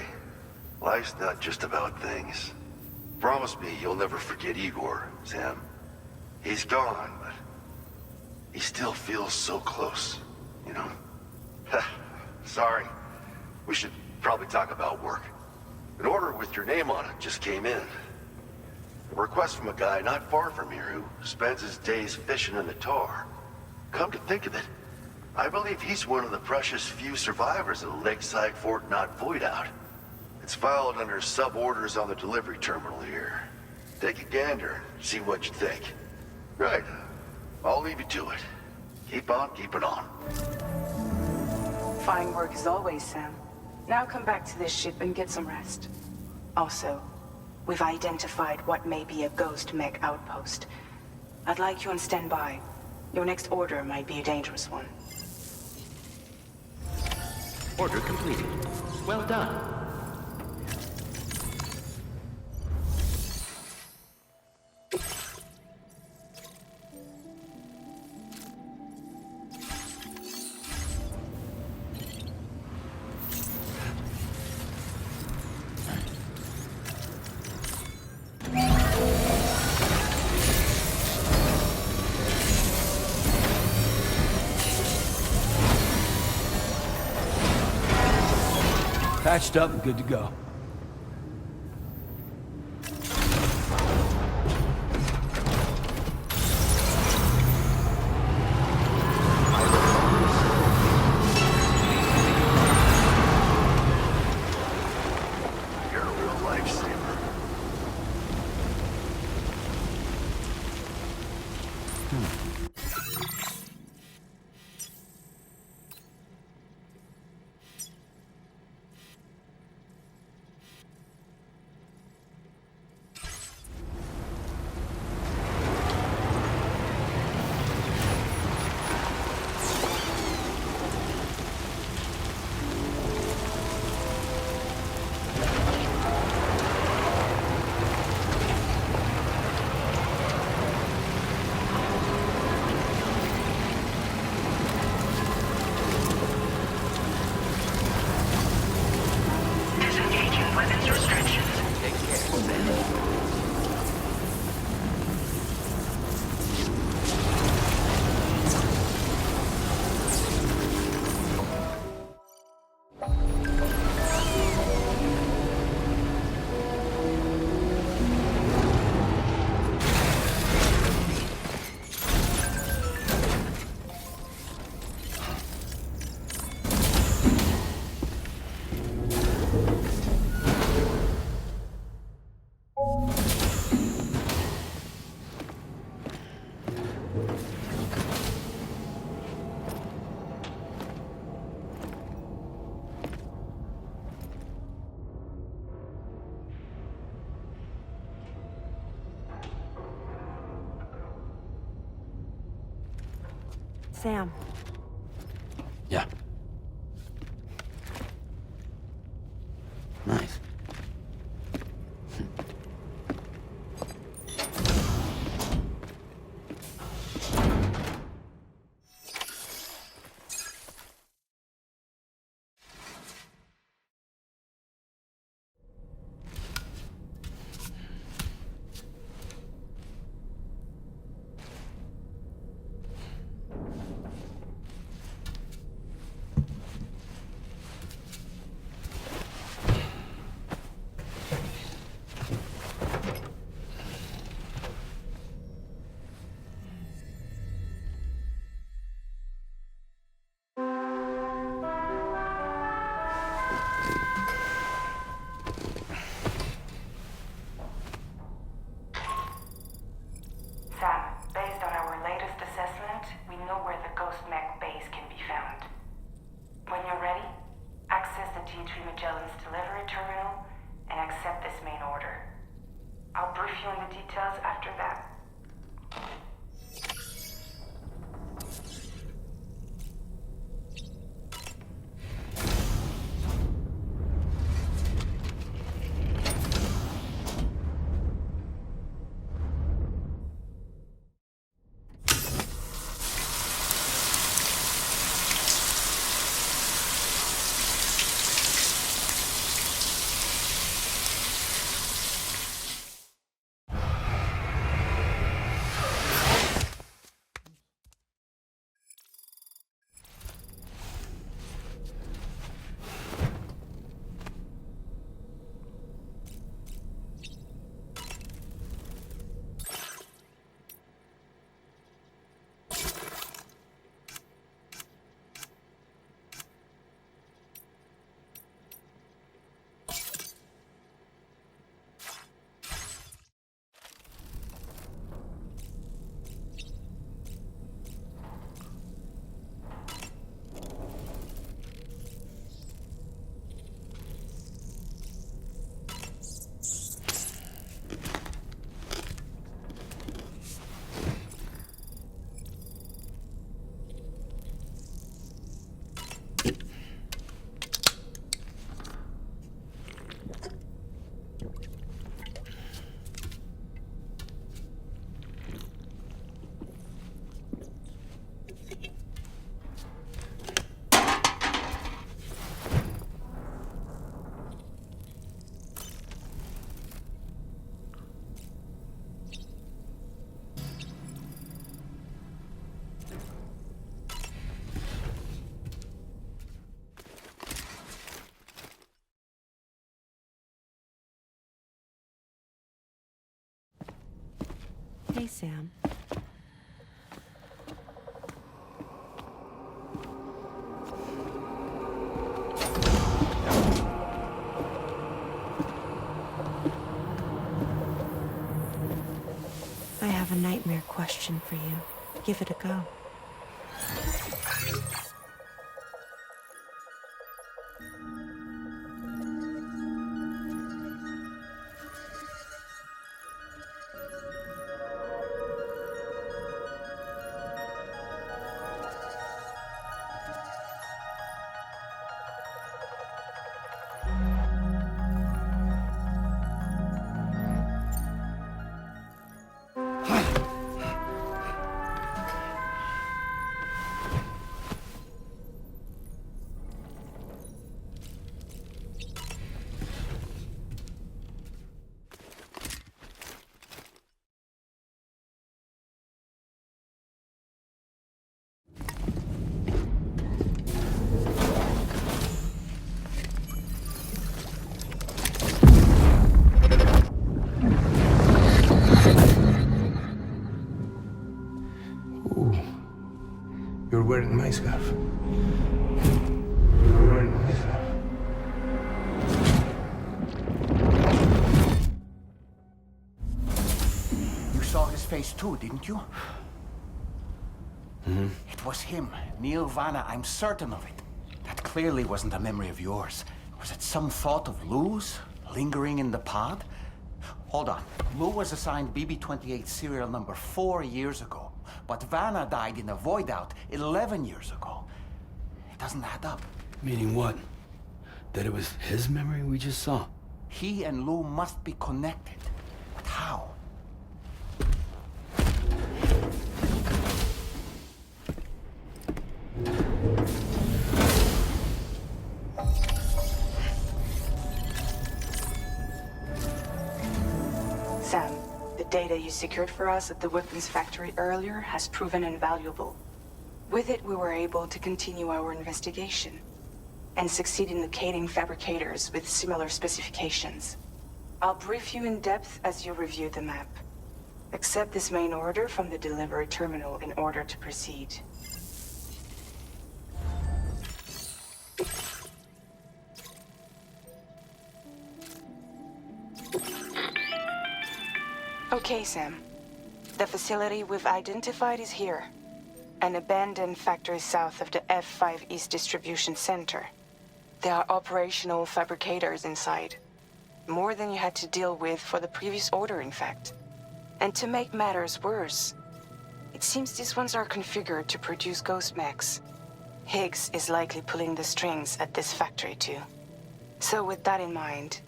life's not just about things. Promise me you'll never forget Igor, Sam. He's gone, but he still feels so close, you know? Sorry. We should probably talk about work. An order with your name on it just came in. A request from a guy not far from here who spends his days fishing in the tar. Come to think of it, I believe he's one of the precious few survivors of the Lakeside Fort Knott void out. It's filed under sub-orders on the delivery terminal here. Take a gander, see what you think. Right. I'll leave you to it. Keep on keeping on. Fine work as always, Sam. Now come back to this ship and get some rest. Also, we've identified what may be a ghost mech outpost. I'd like you on standby. Your next order might be a dangerous one. Order completed. Well done. Patched up and good to go. You're a real lifesaver. Disengaging weapons restrictions. Take care. Sam. Yeah. Nice. Sam, based on our latest assessment, we know where the Ghost Mech base can be found. When you're ready, access the T3 Magellan's delivery terminal and accept this main order. I'll brief you on the details after that. Hey, Sam. I have a nightmare question for you. Give it a go. You're wearing my scarf. You're wearing my scarf. You saw his face too, didn't you? Mm-hmm. It was him, Neil Vanna, I'm certain of it. That clearly wasn't a memory of yours. Was it some thought of Lou's, lingering in the pod? Hold on. Lou was assigned BB-28 serial number 4 years ago. But Vanna died in a void out 11 years ago. It doesn't add up. Meaning what? That it was his memory we just saw? He and Lou must be connected. But how? Sam, the data you secured for us at the weapons factory earlier has proven invaluable. With it, we were able to continue our investigation and succeed in locating fabricators with similar specifications. I'll brief you in depth as you review the map. Accept this main order from the delivery terminal in order to proceed. Okay, Sam. The facility we've identified is here. An abandoned factory south of the F5 East Distribution Center. There are operational fabricators inside. More than you had to deal with for the previous order, in fact. And to make matters worse, it seems these ones are configured to produce ghost mechs. Higgs is likely pulling the strings at this factory too. So with that in mind,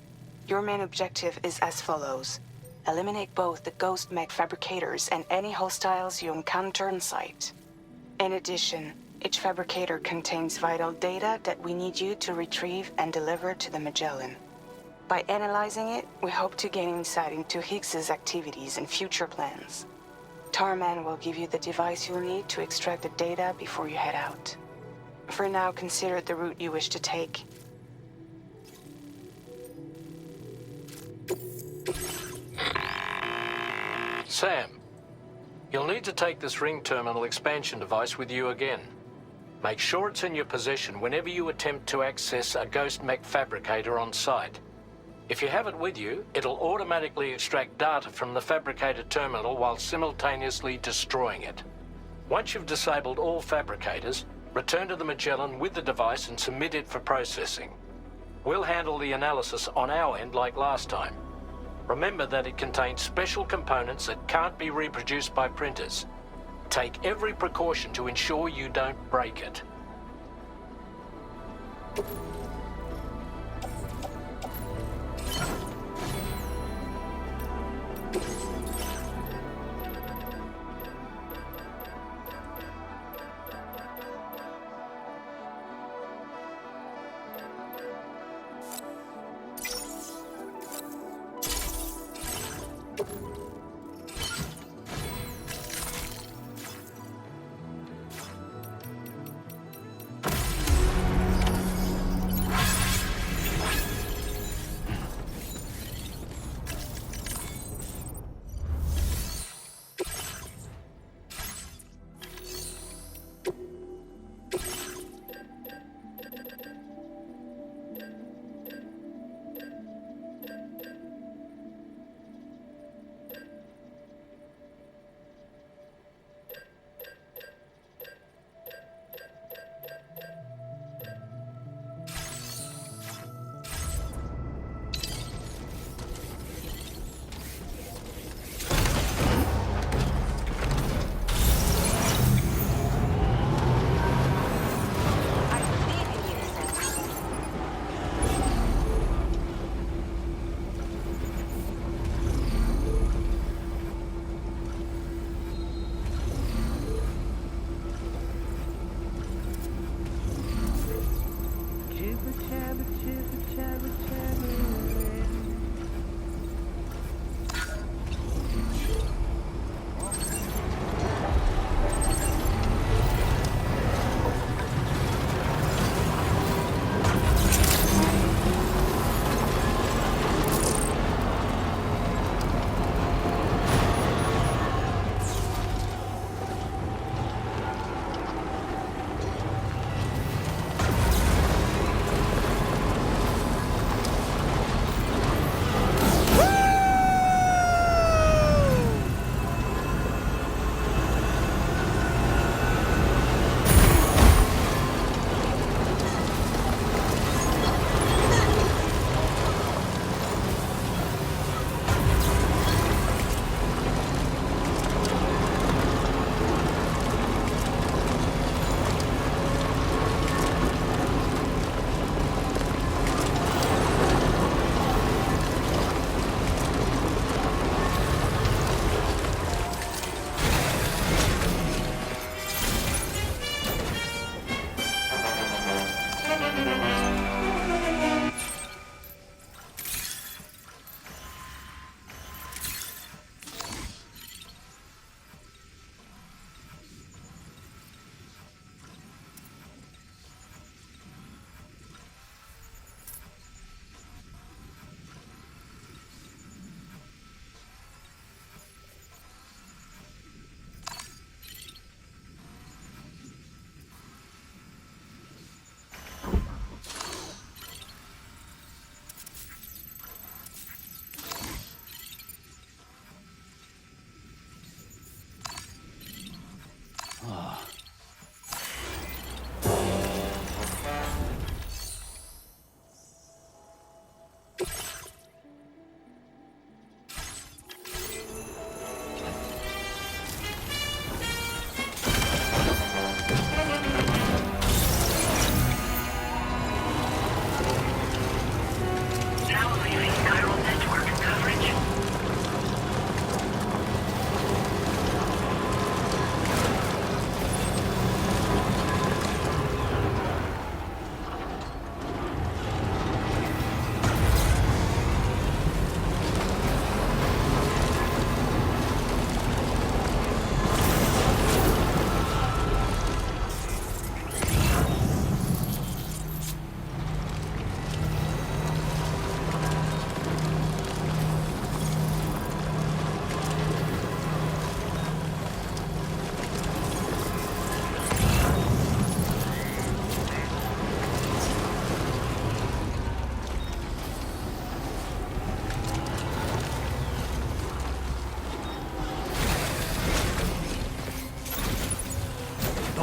your main objective is as follows. Eliminate both the ghost mech fabricators and any hostiles you encounter on site. In addition, each fabricator contains vital data that we need you to retrieve and deliver to the Magellan. By analyzing it, we hope to gain insight into Higgs's activities and future plans. Tarman will give you the device you'll need to extract the data before you head out. For now, consider the route you wish to take. Sam, you'll need to take this ring terminal expansion device with you again. Make sure it's in your possession whenever you attempt to access a ghost mech fabricator on site. If you have it with you, it'll automatically extract data from the fabricator terminal while simultaneously destroying it. Once you've disabled all fabricators, return to the Magellan with the device and submit it for processing. We'll handle the analysis on our end like last time. Remember that it contains special components that can't be reproduced by printers. Take every precaution to ensure you don't break it.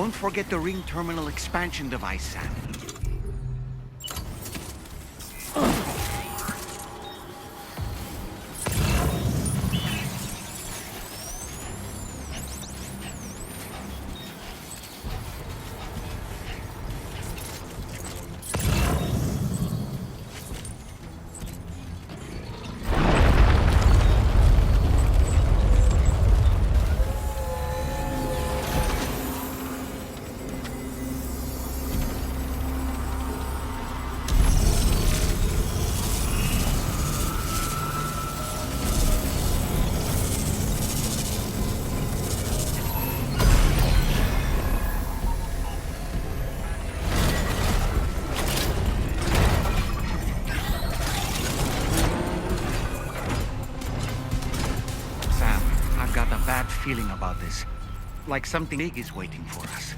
Don't forget the ring terminal expansion device, Sam. Feeling about this, like something big is waiting for us.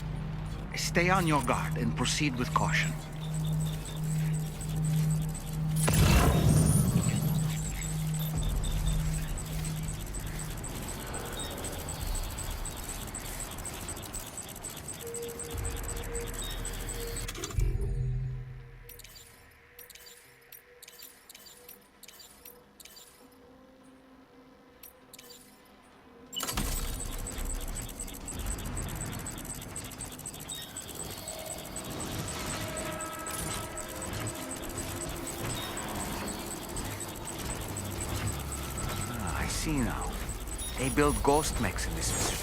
Stay on your guard and proceed with caution. See now. They build ghost mechs in this facility.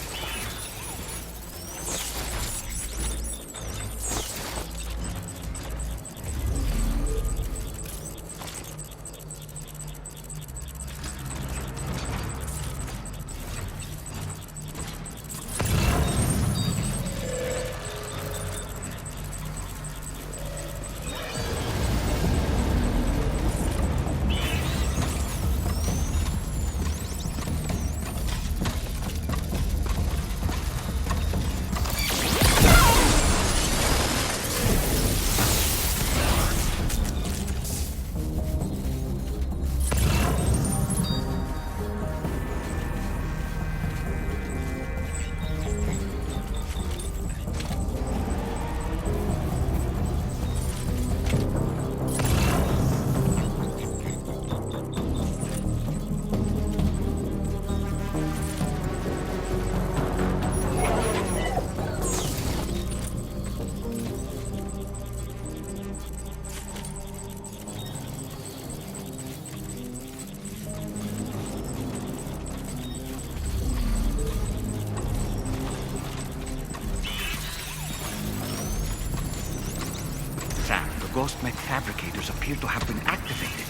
Ghost mech fabricators appear to have been activated.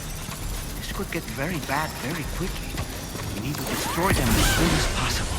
This could get very bad very quickly. We need to destroy them as soon as possible.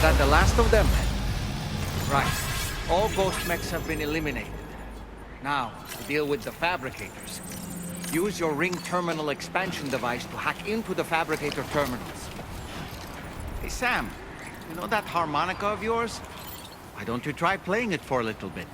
Is that the last of them? Right. All ghost mechs have been eliminated. Now, to deal with the fabricators. Use your ring terminal expansion device to hack into the fabricator terminals. Hey, Sam, you know that harmonica of yours? Why don't you try playing it for a little bit?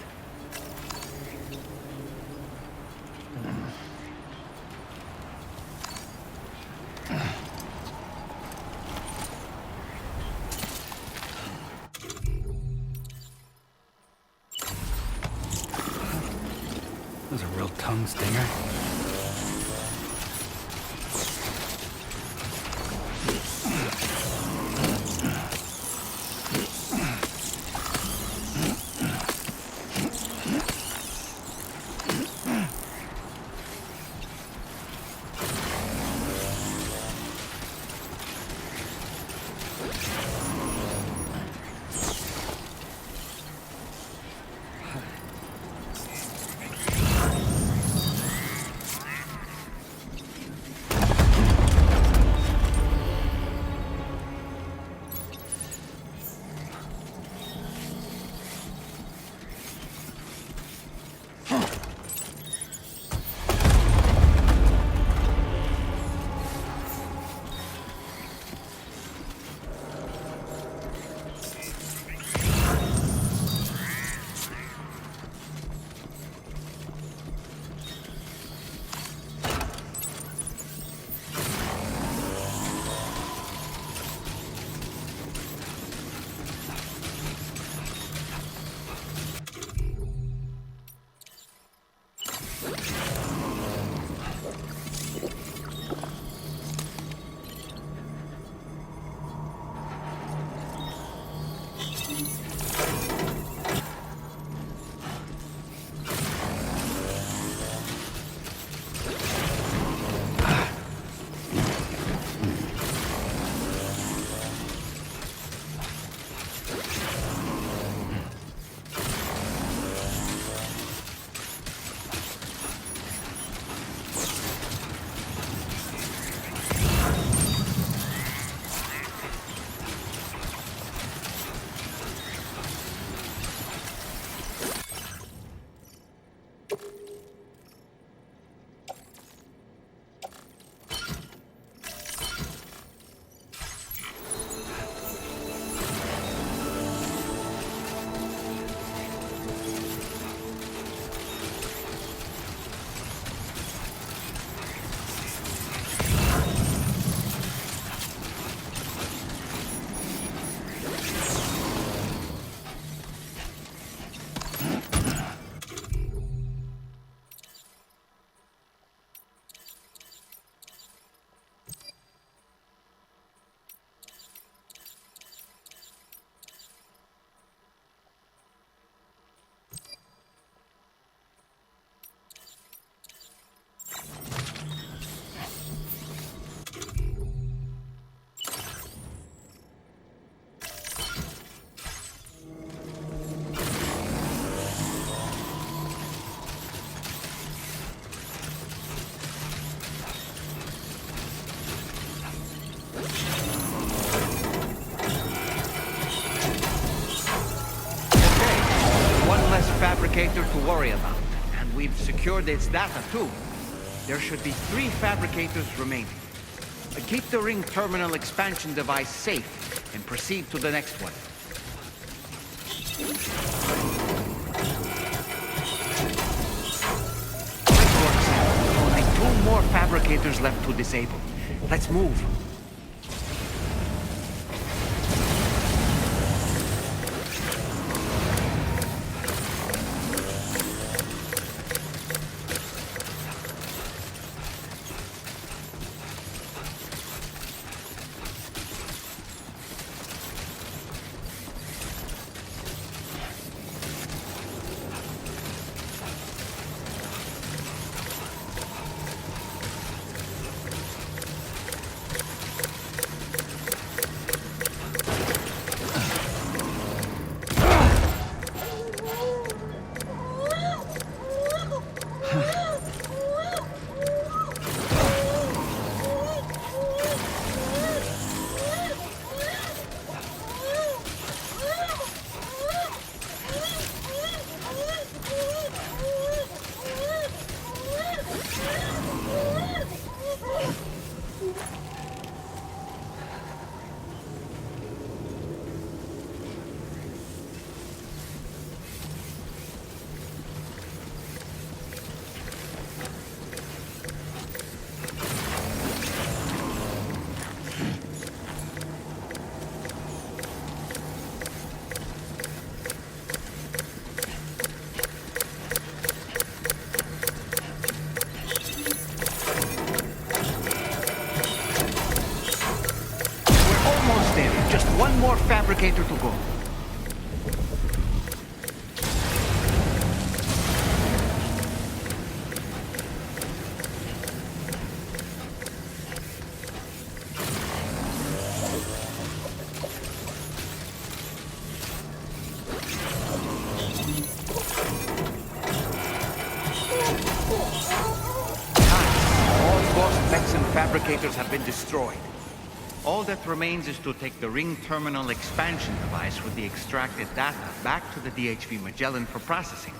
That was a real tongue stinger. fabricator to worry about, and we've secured its data too. There should be 3 fabricators remaining. Keep the ring terminal expansion device safe and proceed to the next one. Nice work, Sam. Only 2 more fabricators left to disable. Let's move. fabricator to go. Fabricators have been destroyed. All that remains is to take the ring terminal expansion device with the extracted data back to the DHV Magellan for processing.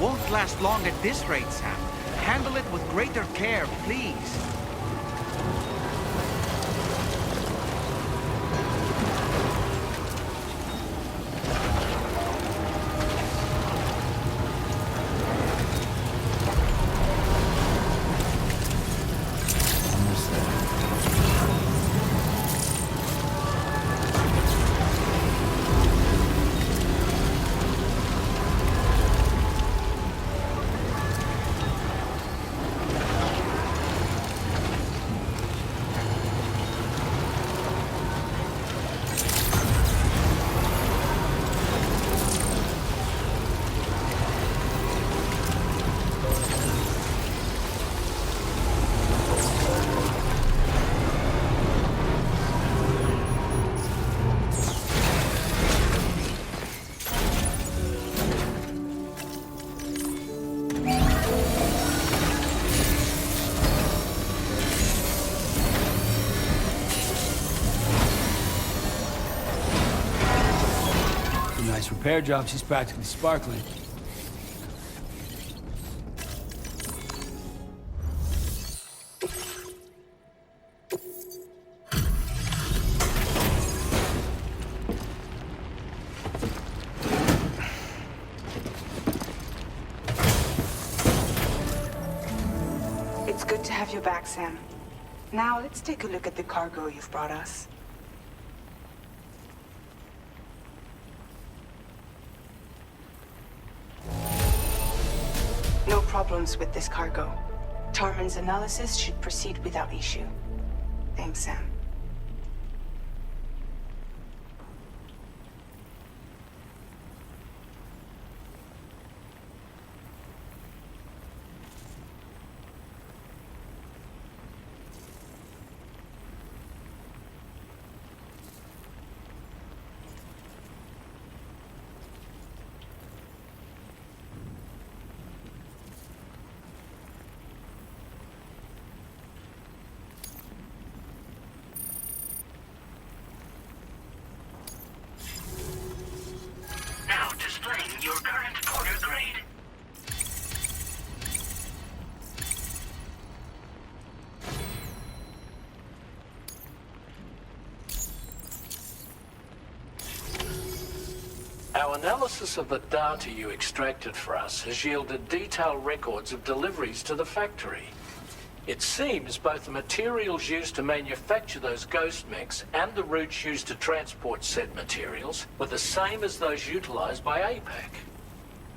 Won't last long at this rate, Sam. Handle it with greater care, please. repair job, she's practically sparkling. It's good to have you back, Sam. Now, let's take a look at the cargo you've brought us. No problems with this cargo. Tarman's analysis should proceed without issue. Thanks, Sam. Your current Porter grade. Our analysis of the data you extracted for us has yielded detailed records of deliveries to the factory. It seems both the materials used to manufacture those ghost mechs and the routes used to transport said materials were the same as those utilized by APAC.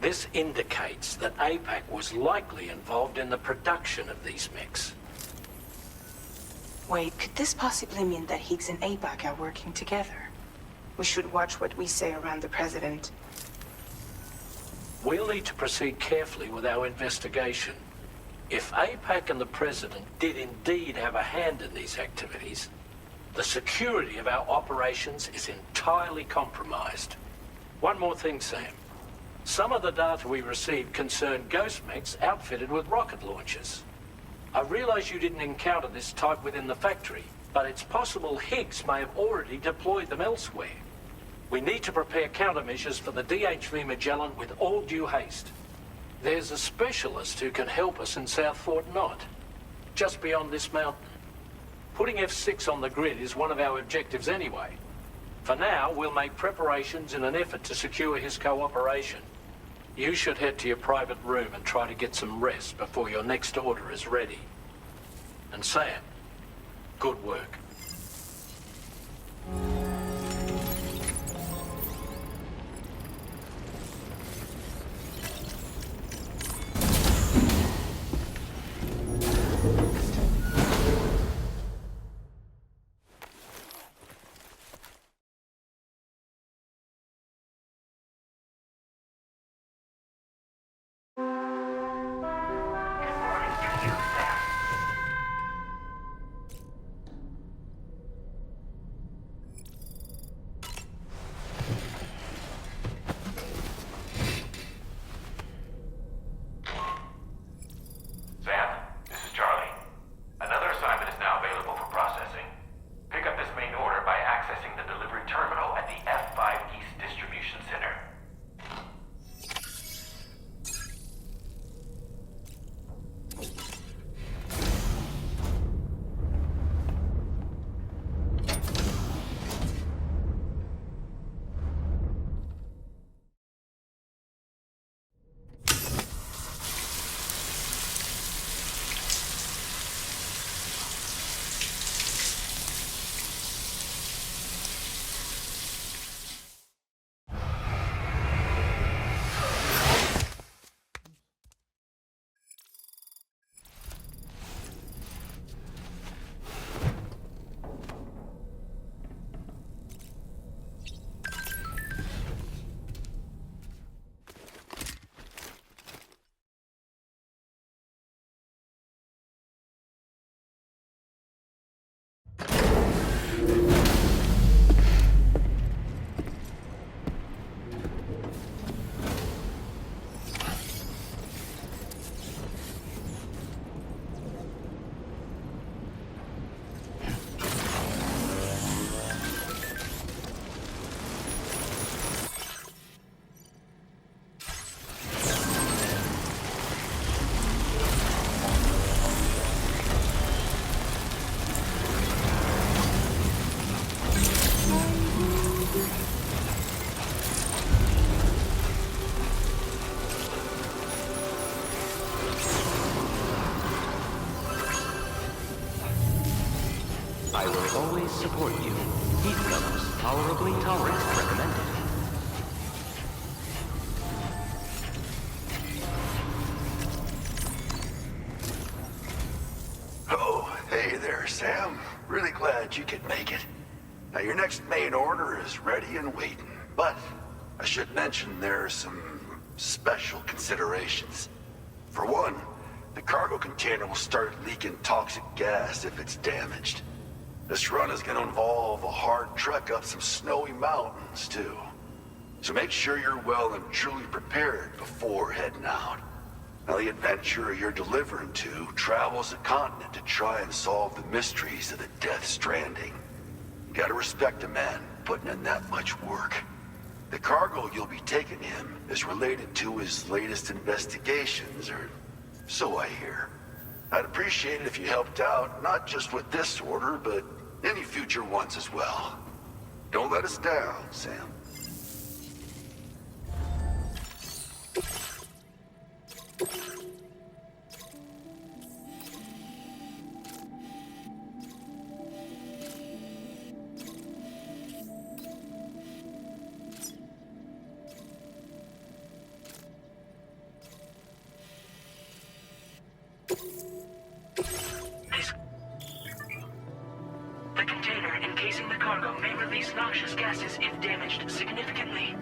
This indicates that APAC was likely involved in the production of these mechs. Wait, could this possibly mean that Higgs and APAC are working together? We should watch what we say around the President. We'll need to proceed carefully with our investigation. If APAC and the President did indeed have a hand in these activities, the security of our operations is entirely compromised. One more thing, Sam. Some of the data we received concerned ghost mechs outfitted with rocket launchers. I realize you didn't encounter this type within the factory, but it's possible Higgs may have already deployed them elsewhere. We need to prepare countermeasures for the DHV Magellan with all due haste. There's a specialist who can help us in South Fort Knott, just beyond this mountain. Putting F6 on the grid is one of our objectives anyway. For now, we'll make preparations in an effort to secure his cooperation. You should head to your private room and try to get some rest before your next order is ready. And Sam, good work. I will always support you. Heat levels tolerably tolerant recommended. Oh, hey there, Sam. Really glad you could make it. Now, your next main order is ready and waiting, but I should mention there are some special considerations. For one, the cargo container will start leaking toxic gas if it's damaged. This run is going to involve a hard trek up some snowy mountains, too. So make sure you're well and truly prepared before heading out. Now, the adventurer you're delivering to travels the continent to try and solve the mysteries of the Death Stranding. You gotta respect a man putting in that much work. The cargo you'll be taking him is related to his latest investigations, or so I hear. I'd appreciate it if you helped out, not just with this order, but any future ones as well. Don't let us down, Sam. The container encasing the cargo may release noxious gases if damaged significantly.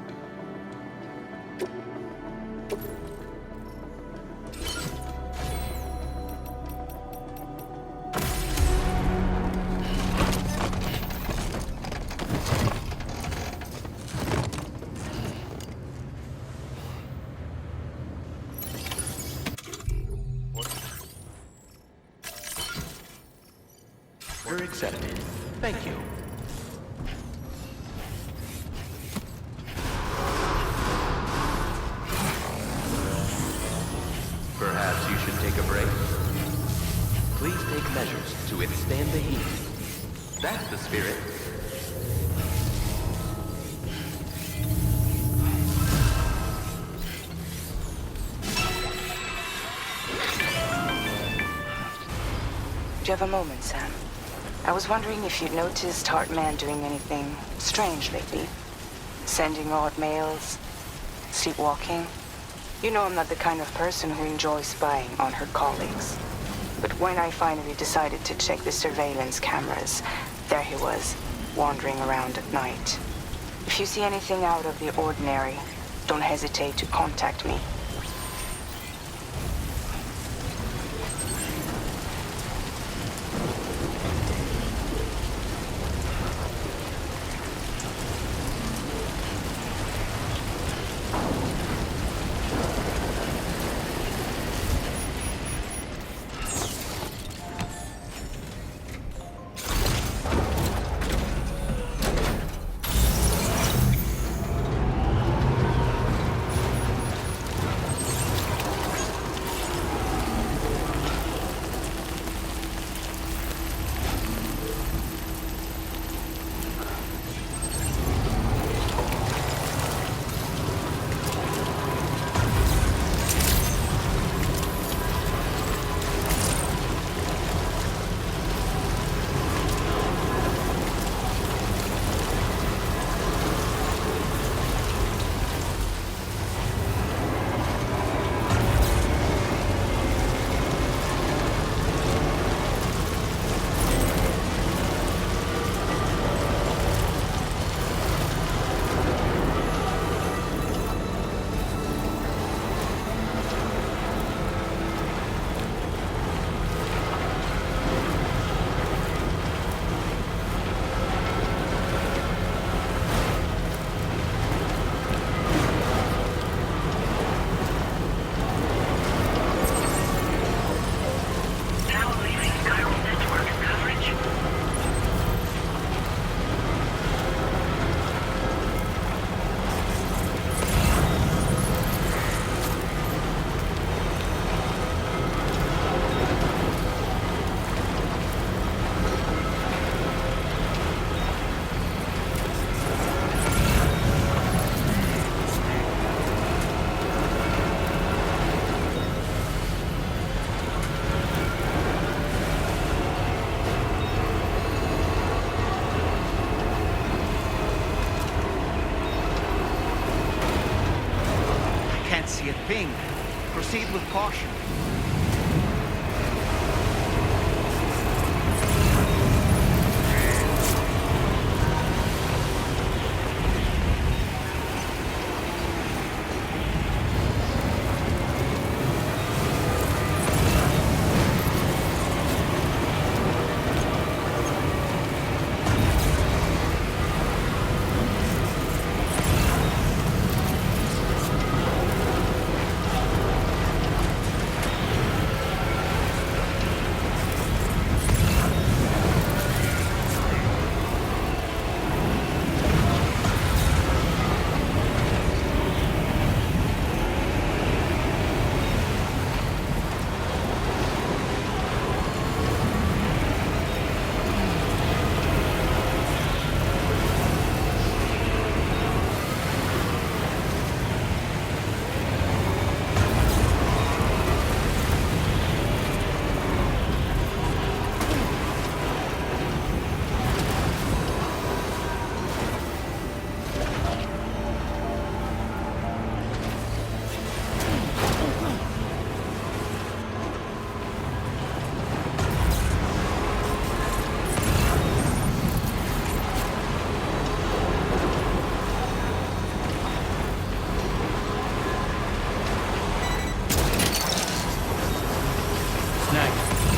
Order accepted. Thank you. Perhaps you should take a break. Please take measures to withstand the heat. That's the spirit. Do you have a moment, Sam? I was wondering if you'd noticed Hartman doing anything strange lately. Sending odd mails, sleepwalking. You know I'm not the kind of person who enjoys spying on her colleagues. But when I finally decided to check the surveillance cameras, there he was, wandering around at night. If you see anything out of the ordinary, don't hesitate to contact me. see it ping. Proceed with caution.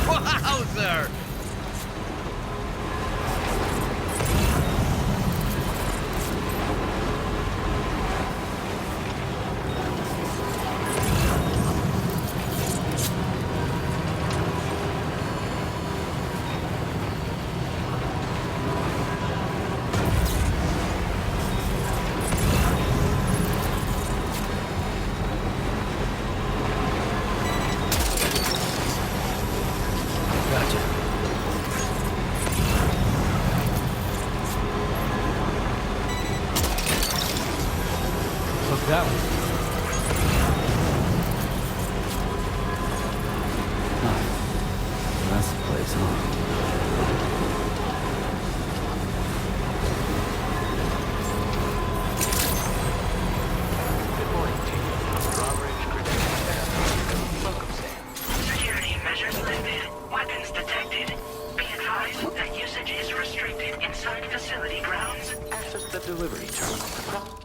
Wowzer! That one. That's the place, huh? Good morning, team. Drawbridge credentials. Welcome, Sam. Security measures lifted. Weapons detected. Be advised that usage is restricted inside facility grounds. Access the delivery terminal.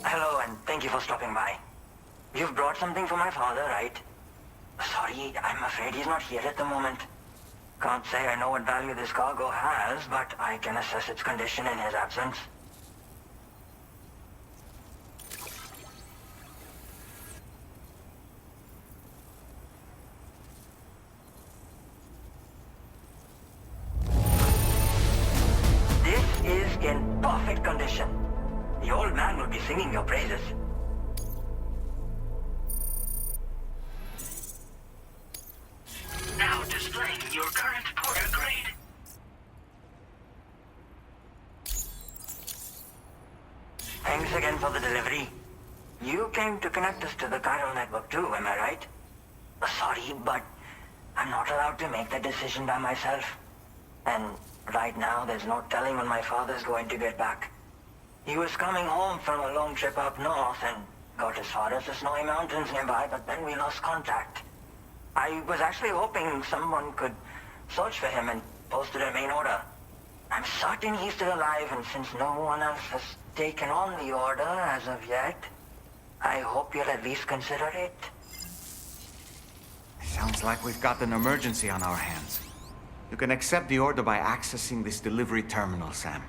Hello, and thank you for stopping by. You've brought something for my father, right? Sorry, I'm afraid he's not here at the moment. Can't say I know what value this cargo has, but I can assess its condition in his absence. This is in perfect condition. The old man will be singing your praises. Now displaying your current porter grade. Thanks again for the delivery. You came to connect us to the chiral network too, am I right? Sorry, but I'm not allowed to make that decision by myself. And right now, there's no telling when my father's going to get back. He was coming home from a long trip up north and got as far as the snowy mountains nearby, but then we lost contact. I was actually hoping someone could search for him and post a main order. I'm certain he's still alive, and since no one else has taken on the order as of yet, I hope you'll at least consider it. Sounds like we've got an emergency on our hands. You can accept the order by accessing this delivery terminal, Sam.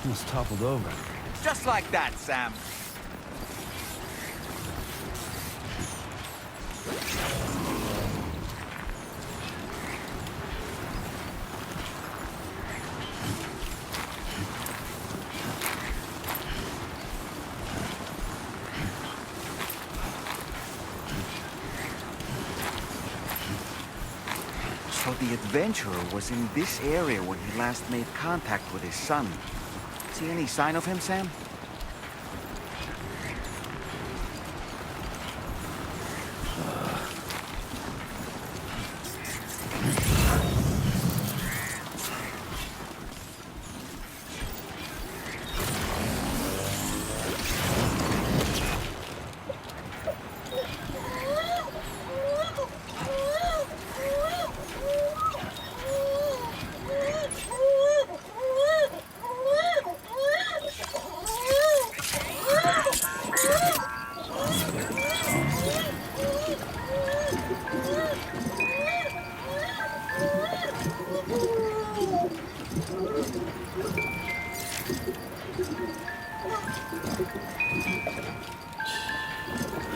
Almost toppled over. Just like that, Sam. So the adventurer was in this area when he last made contact with his son. See any sign of him, Sam?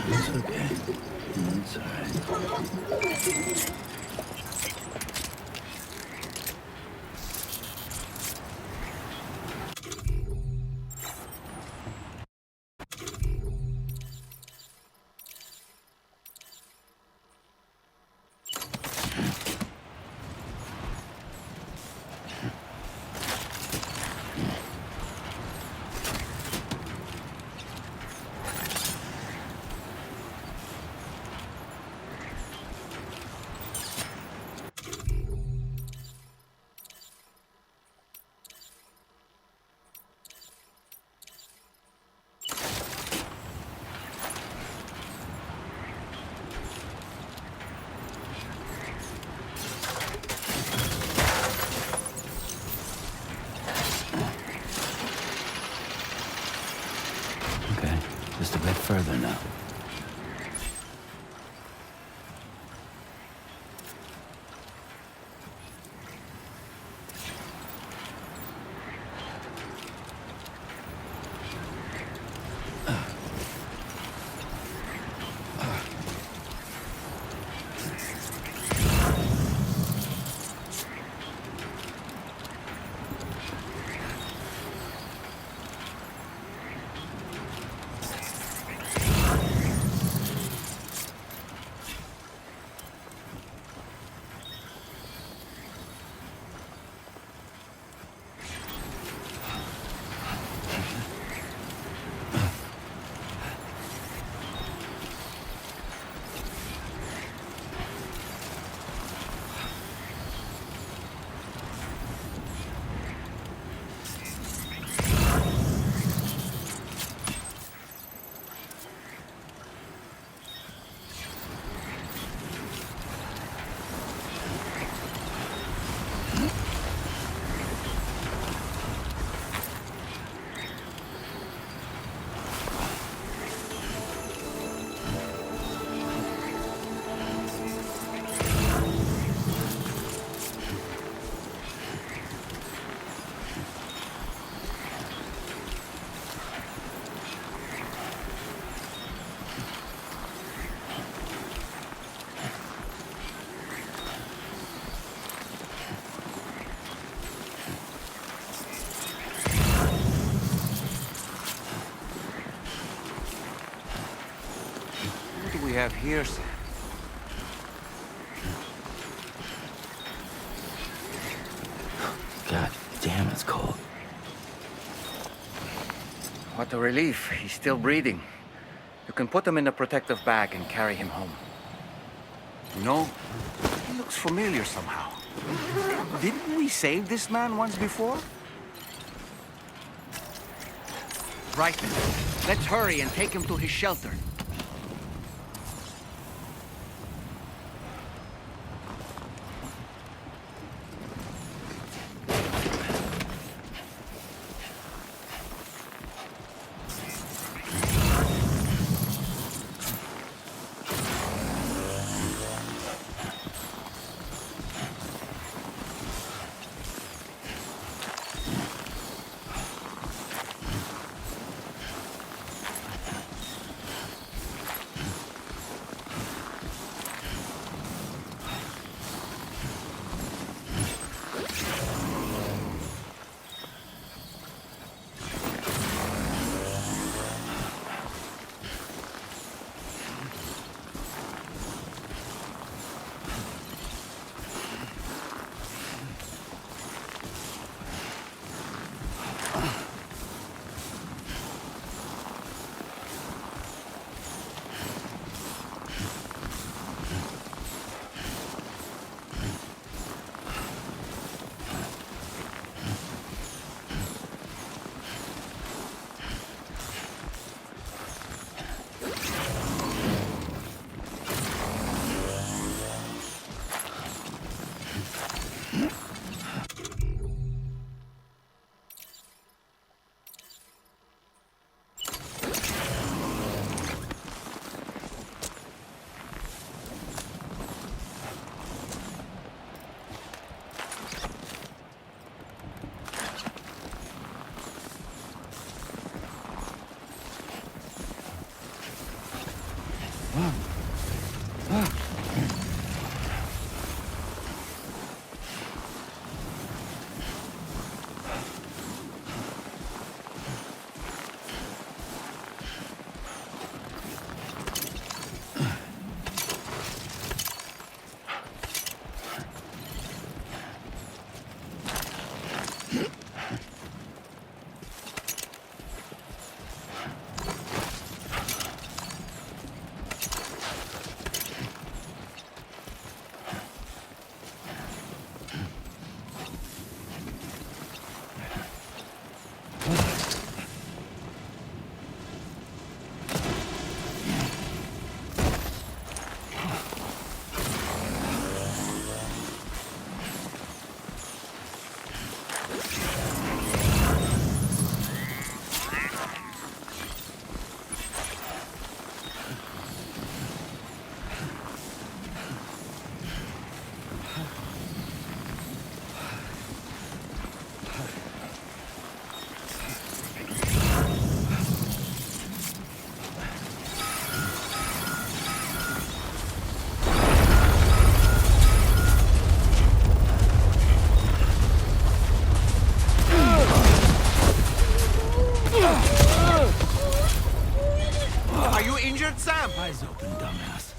It's okay. It's alright. Okay, just a bit further now. What do we have here, Sam? God damn, it's cold. What a relief. He's still breathing. You can put him in a protective bag and carry him home. You know, he looks familiar somehow. Didn't we save this man once before? Right then. Let's hurry and take him to his shelter. Sam! Eyes open, dumbass.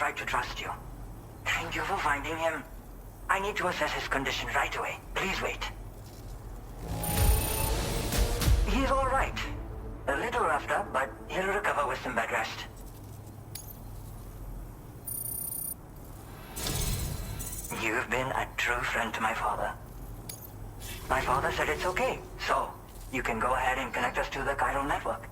right to trust you. Thank you for finding him. I need to assess his condition right away. Please wait. He's all right. A little roughed up, but he'll recover with some bed rest. You've been a true friend to my father. My father said it's okay, so you can go ahead and connect us to the chiral network.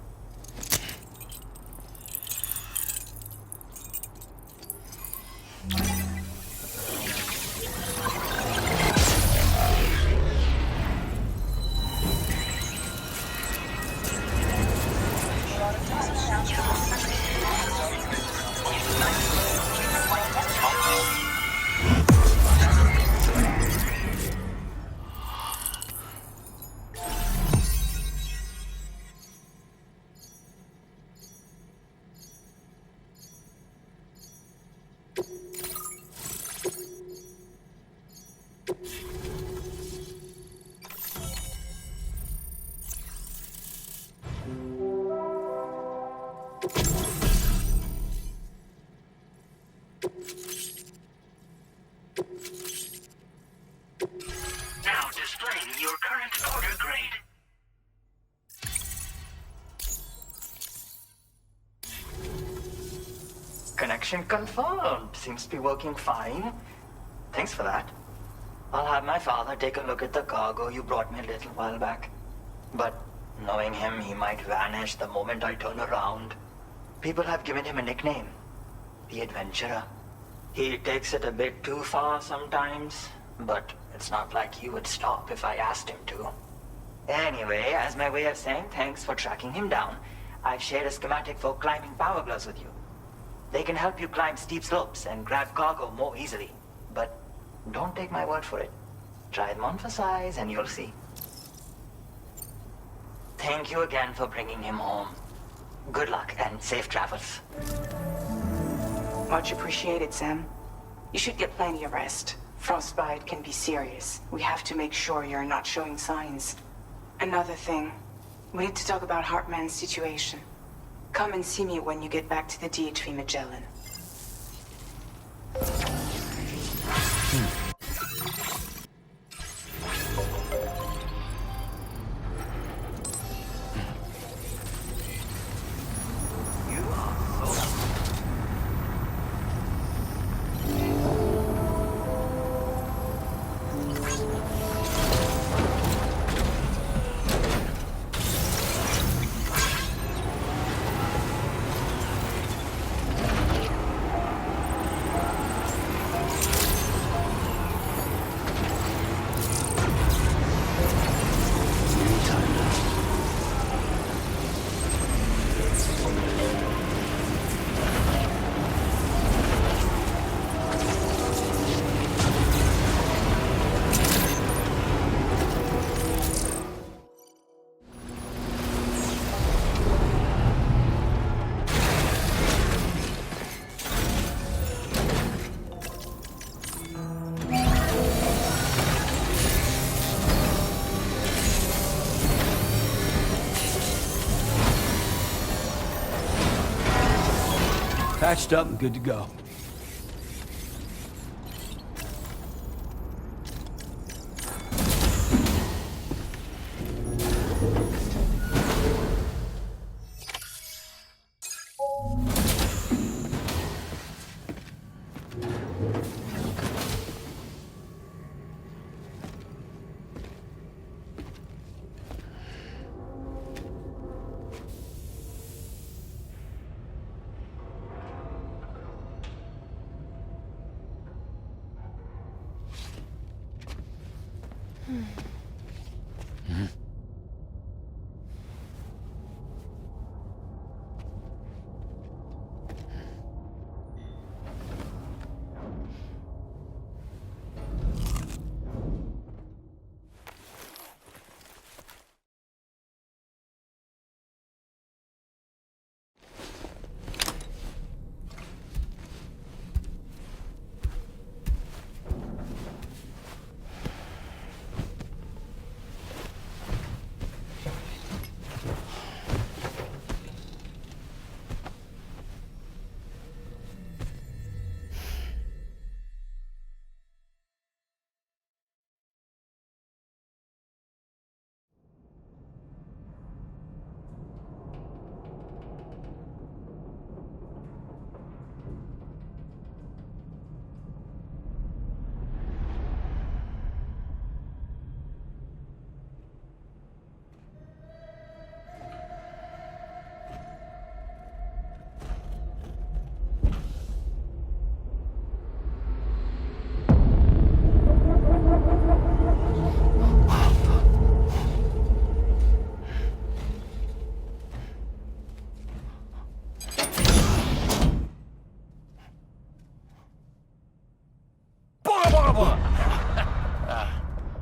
Now displaying your current order grade. Connection confirmed. Seems to be working fine. Thanks for that. I'll have my father take a look at the cargo you brought me a little while back. But knowing him, he might vanish the moment I turn around. People have given him a nickname. The Adventurer. He takes it a bit too far sometimes, but it's not like he would stop if I asked him to. Anyway, as my way of saying thanks for tracking him down, I've shared a schematic for climbing power gloves with you. They can help you climb steep slopes and grab cargo more easily. But don't take my word for it. Try them on for size and you'll see. Thank you again for bringing him home. Good luck and safe travels. Much appreciated, Sam. You should get plenty of rest. Frostbite can be serious. We have to make sure you're not showing signs. Another thing, we need to talk about Hartman's situation. Come and see me when you get back to the DHV Magellan. Patched up and good to go.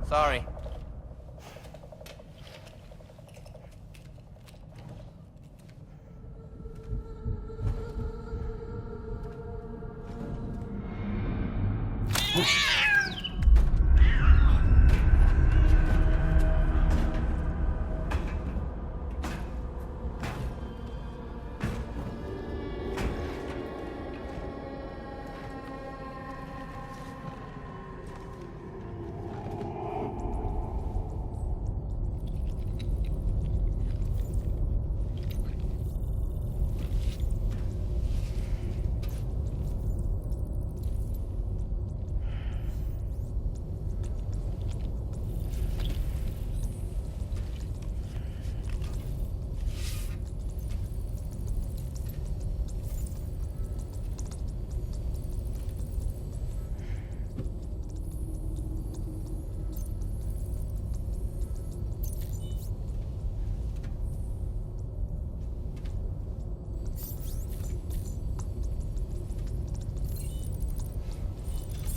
Sorry.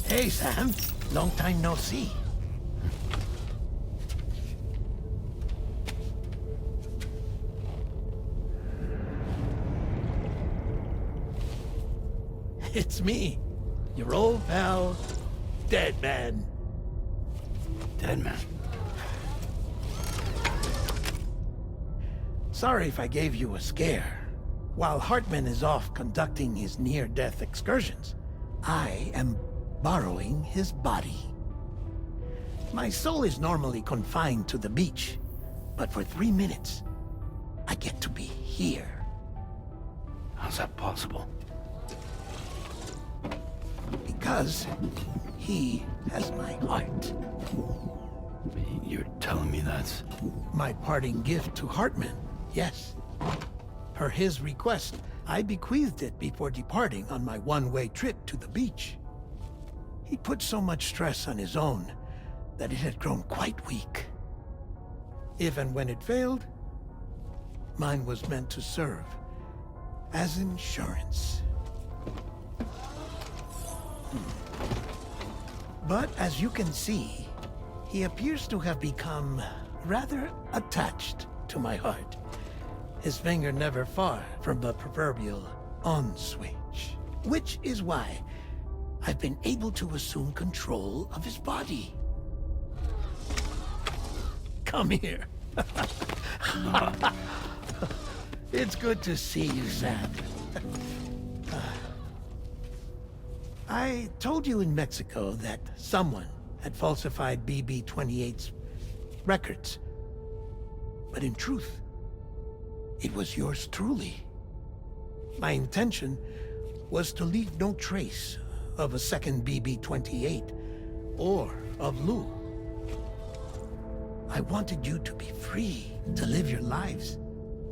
Hey, Sam. Long time no see. It's me, your old pal, Dead Man. Dead Man? Sorry if I gave you a scare. While Hartman is off conducting his near-death excursions, I am borrowing his body. My soul is normally confined to the beach, but for 3 minutes, I get to be here. How's that possible? Because he has my heart. You're telling me that's... My parting gift to Hartman, yes. Per his request, I bequeathed it before departing on my one-way trip to the beach. He put so much stress on his own that it had grown quite weak. If and when it failed, mine was meant to serve as insurance. But as you can see, he appears to have become rather attached to my heart. His finger never far from the proverbial on switch. Which is why I've been able to assume control of his body. Come here. It's good to see you, Sam. I told you in Mexico that someone had falsified BB-28's records. But in truth, it was yours truly. My intention was to leave no trace of a second BB-28 or of Lou. I wanted you to be free to live your lives,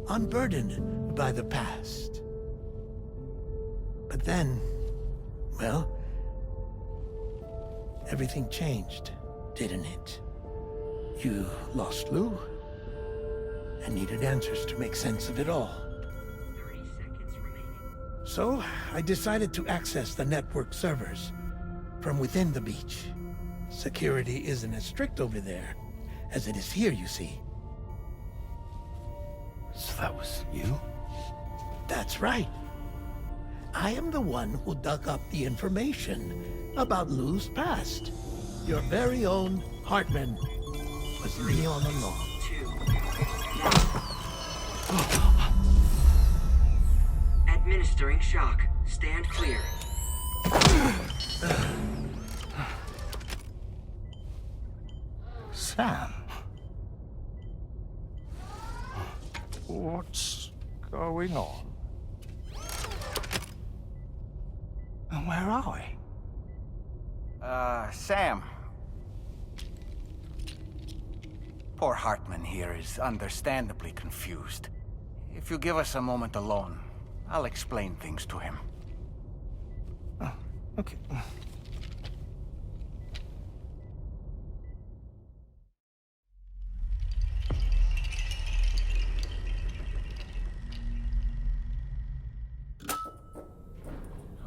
unburdened by the past. But then, well, everything changed, didn't it? You lost Lou, and needed answers to make sense of it all. 30 seconds remaining. So, I decided to access the network servers from within the beach. Security isn't as strict over there as it is here, you see. So that was you? That's right. I am the one who dug up the information about Lou's past. Your very own Hartman was me all along. Administering shock. Stand clear. Sam? What's going on? And where are we? Sam. Poor Hartman here is understandably confused. If you give us a moment alone, I'll explain things to him. Oh, okay.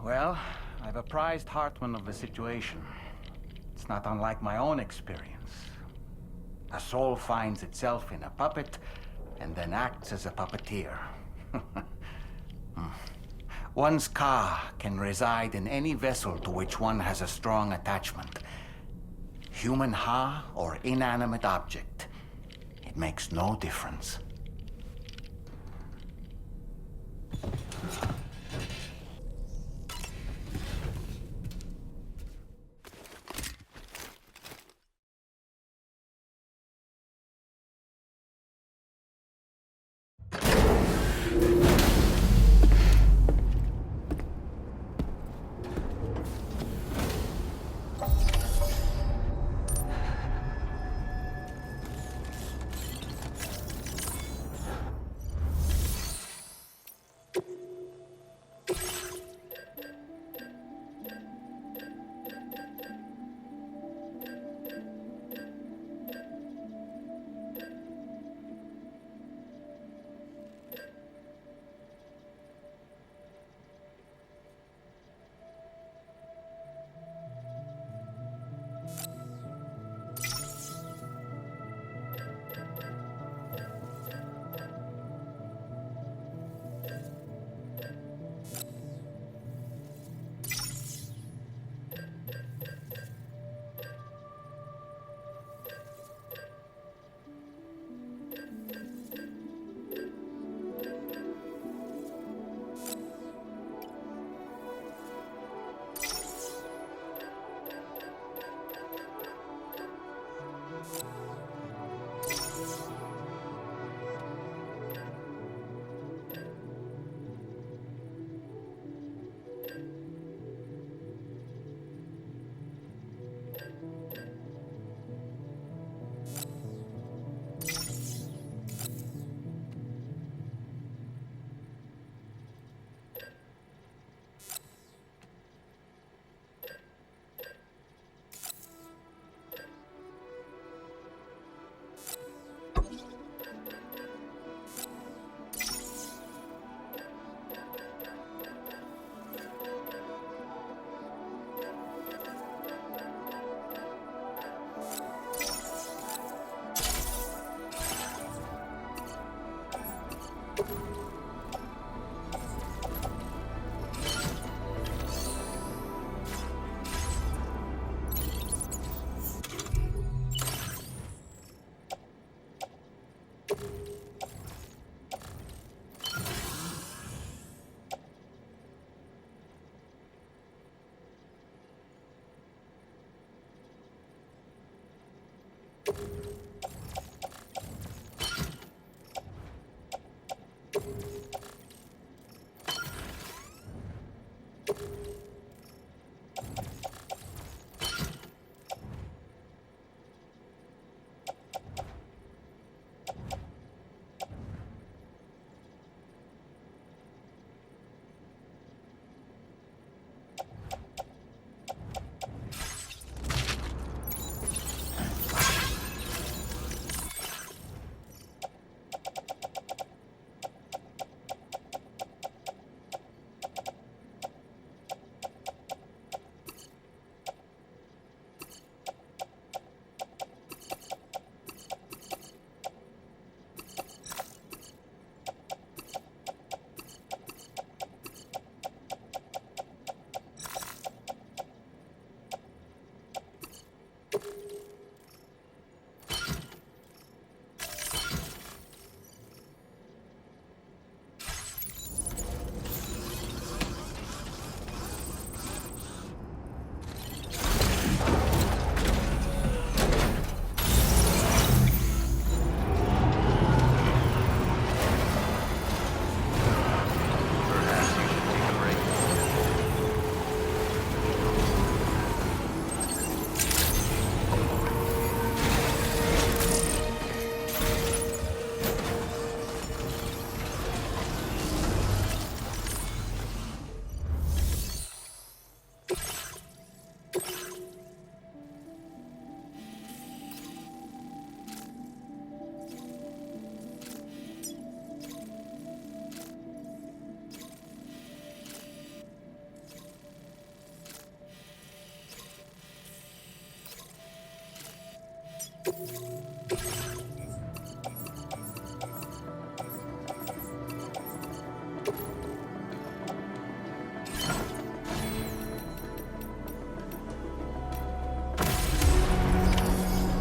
Well, I've apprised Hartman of the situation. It's not unlike my own experience A soul finds itself in a puppet and then acts as a puppeteer. One's ka can reside in any vessel to which one has a strong attachment. Human ha or inanimate object. It makes no difference.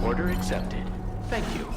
Order accepted. Thank you.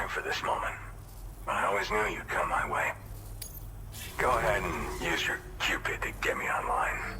For this moment. I always knew you'd come my way. Go ahead and use your Cupid to get me online.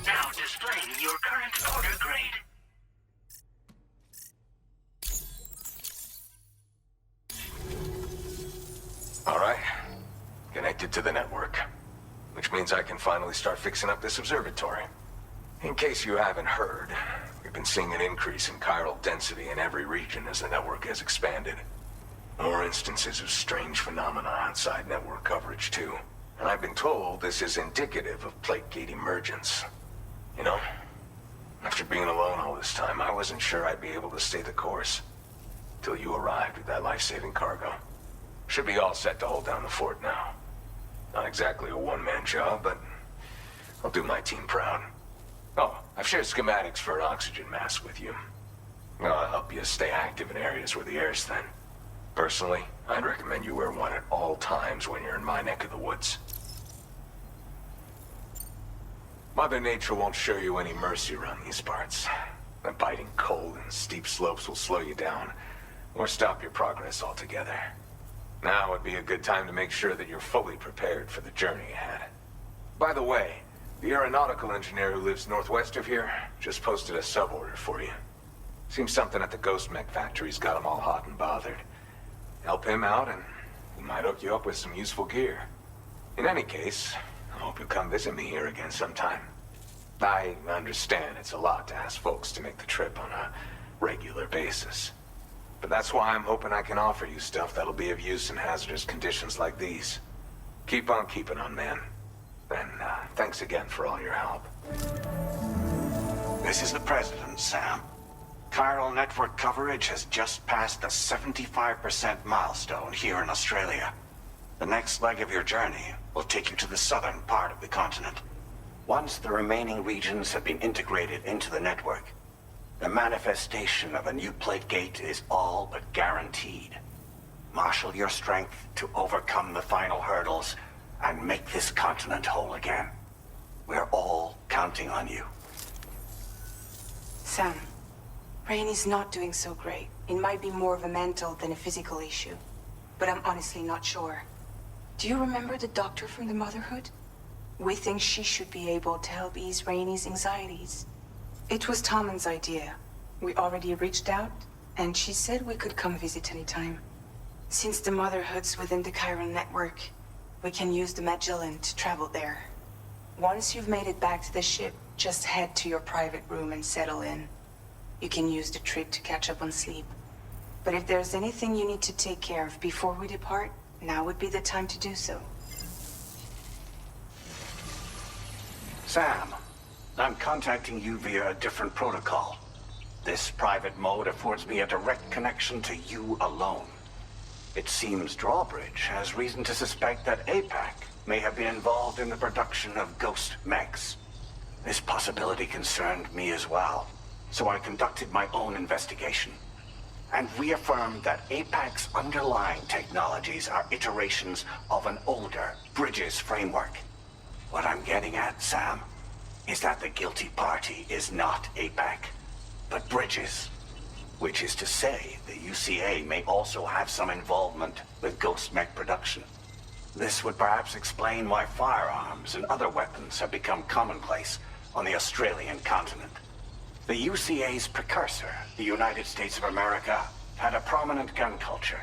Now displaying your current order grade. All right. Connected to the network. Which means I can finally start fixing up this observatory. In case you haven't heard, we've been seeing an increase in chiral density in every region as the network has expanded. More instances of strange phenomena outside network coverage, too. And I've been told this is indicative of plate gate emergence. You know, after being alone all this time, I wasn't sure I'd be able to stay the course. Till you arrived with that life-saving cargo. Should be all set to hold down the fort now. Not exactly a one-man job, but I'll do my team proud. Oh, I've shared schematics for an oxygen mask with you. I'll help you stay active in areas where the air's thin. Personally, I'd recommend you wear one at all times when you're in my neck of the woods. Mother Nature won't show you any mercy around these parts. The biting cold and steep slopes will slow you down, or stop your progress altogether. Now would be a good time to make sure that you're fully prepared for the journey ahead. By the way, The aeronautical engineer who lives northwest of here just posted a sub-order for you. Seems something at the Ghost Mech factory's got him all hot and bothered. Help him out and he might hook you up with some useful gear. In any case, I hope you'll come visit me here again sometime. I understand it's a lot to ask folks to make the trip on a regular basis. But that's why I'm hoping I can offer you stuff that'll be of use in hazardous conditions like these. Keep on keeping on, man. And thanks again for all your help. This is the President, Sam. Chiral network coverage has just passed the 75% milestone here in Australia. The next leg of your journey will take you to the southern part of the continent. Once the remaining regions have been integrated into the network, the manifestation of a new plate gate is all but guaranteed. Marshal your strength to overcome the final hurdles and make this continent whole again. We're all counting on you. Sam, Rainey's not doing so great. It might be more of a mental than a physical issue, but I'm honestly not sure. Do you remember the doctor from the Motherhood? We think she should be able to help ease Rainey's anxieties. It was Tommen's idea. We already reached out, and she said we could come visit anytime. Since the Motherhood's within the Chiral network, we can use the Magellan to travel there. Once you've made it back to the ship, just head to your private room and settle in. You can use the trip to catch up on sleep. But if there's anything you need to take care of before we depart, now would be the time to do so. Sam, I'm contacting you via a different protocol. This private mode affords me a direct connection to you alone. It seems Drawbridge has reason to suspect that APAC may have been involved in the production of ghost mechs. This possibility concerned me as well, so I conducted my own investigation and reaffirmed that APAC's underlying technologies are iterations of an older Bridges framework. What I'm getting at, Sam, is that the guilty party is not APAC, but Bridges. Which is to say, the UCA may also have some involvement with ghost mech production. This would perhaps explain why firearms and other weapons have become commonplace on the Australian continent. The UCA's precursor, the United States of America, had a prominent gun culture.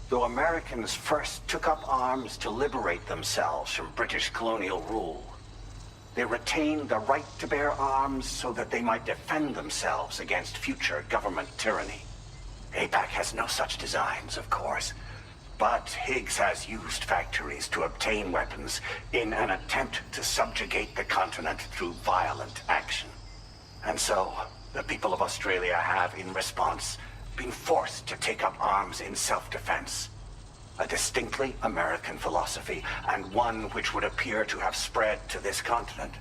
Though Americans first took up arms to liberate themselves from British colonial rule, they retained the right to bear arms so that they might defend themselves against future government tyranny. APAC has no such designs, of course, but Higgs has used factories to obtain weapons in an attempt to subjugate the continent through violent action. And so, the people of Australia have, in response, been forced to take up arms in self-defense. A distinctly American philosophy, and one which would appear to have spread to this continent.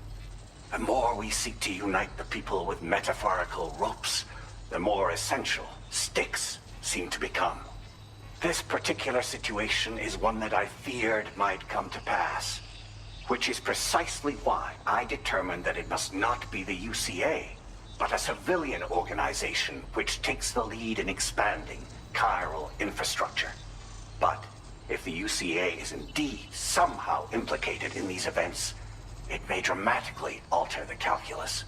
The more we seek to unite the people with metaphorical ropes, the more essential sticks seem to become. This particular situation is one that I feared might come to pass, which is precisely why I determined that it must not be the UCA, but a civilian organization which takes the lead in expanding chiral infrastructure. But if the UCA is indeed somehow implicated in these events, it may dramatically alter the calculus.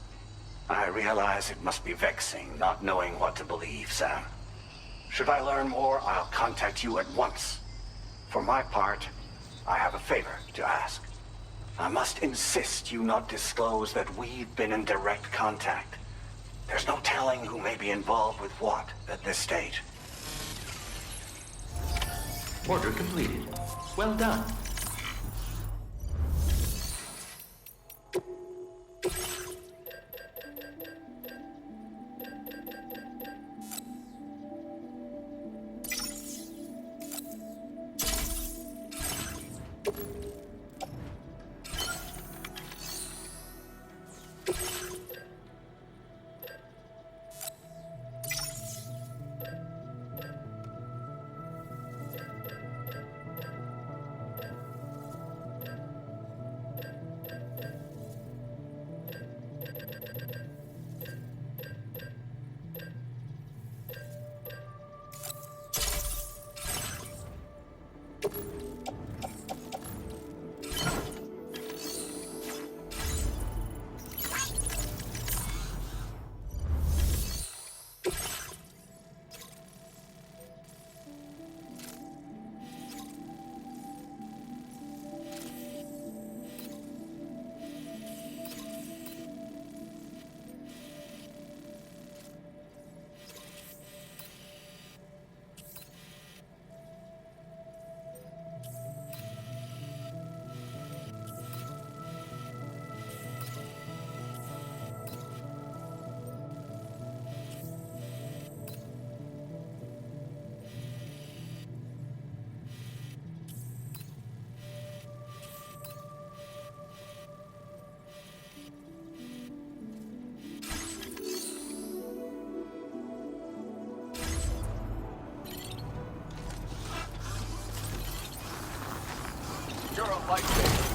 I realize it must be vexing not knowing what to believe, Sam. Should I learn more, I'll contact you at once. For my part, I have a favor to ask. I must insist you not disclose that we've been in direct contact. There's no telling who may be involved with what at this stage. Order completed. Well done. You're a lifesaver.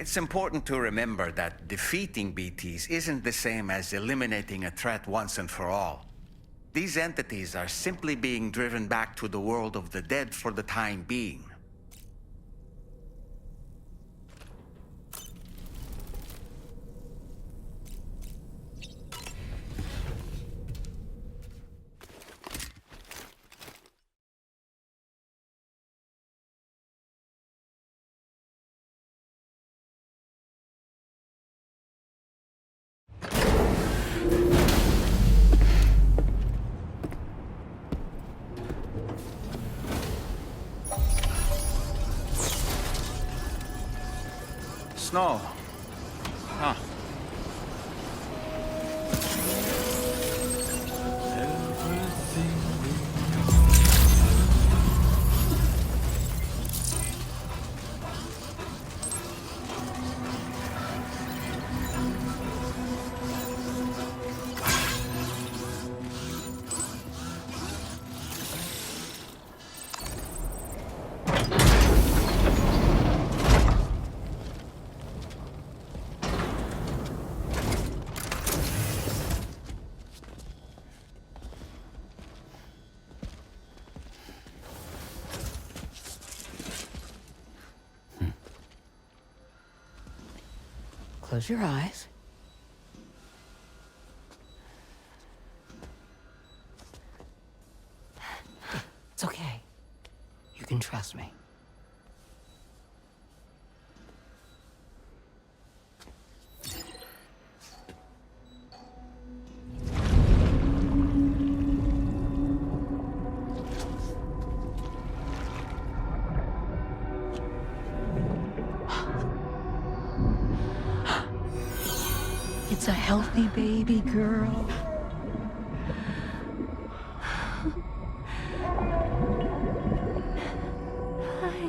It's important to remember that defeating BTs isn't the same as eliminating a threat once and for all. These entities are simply being driven back to the world of the dead for the time being. Snow. Huh. Close your eyes. It's okay. You can trust me. a healthy baby girl.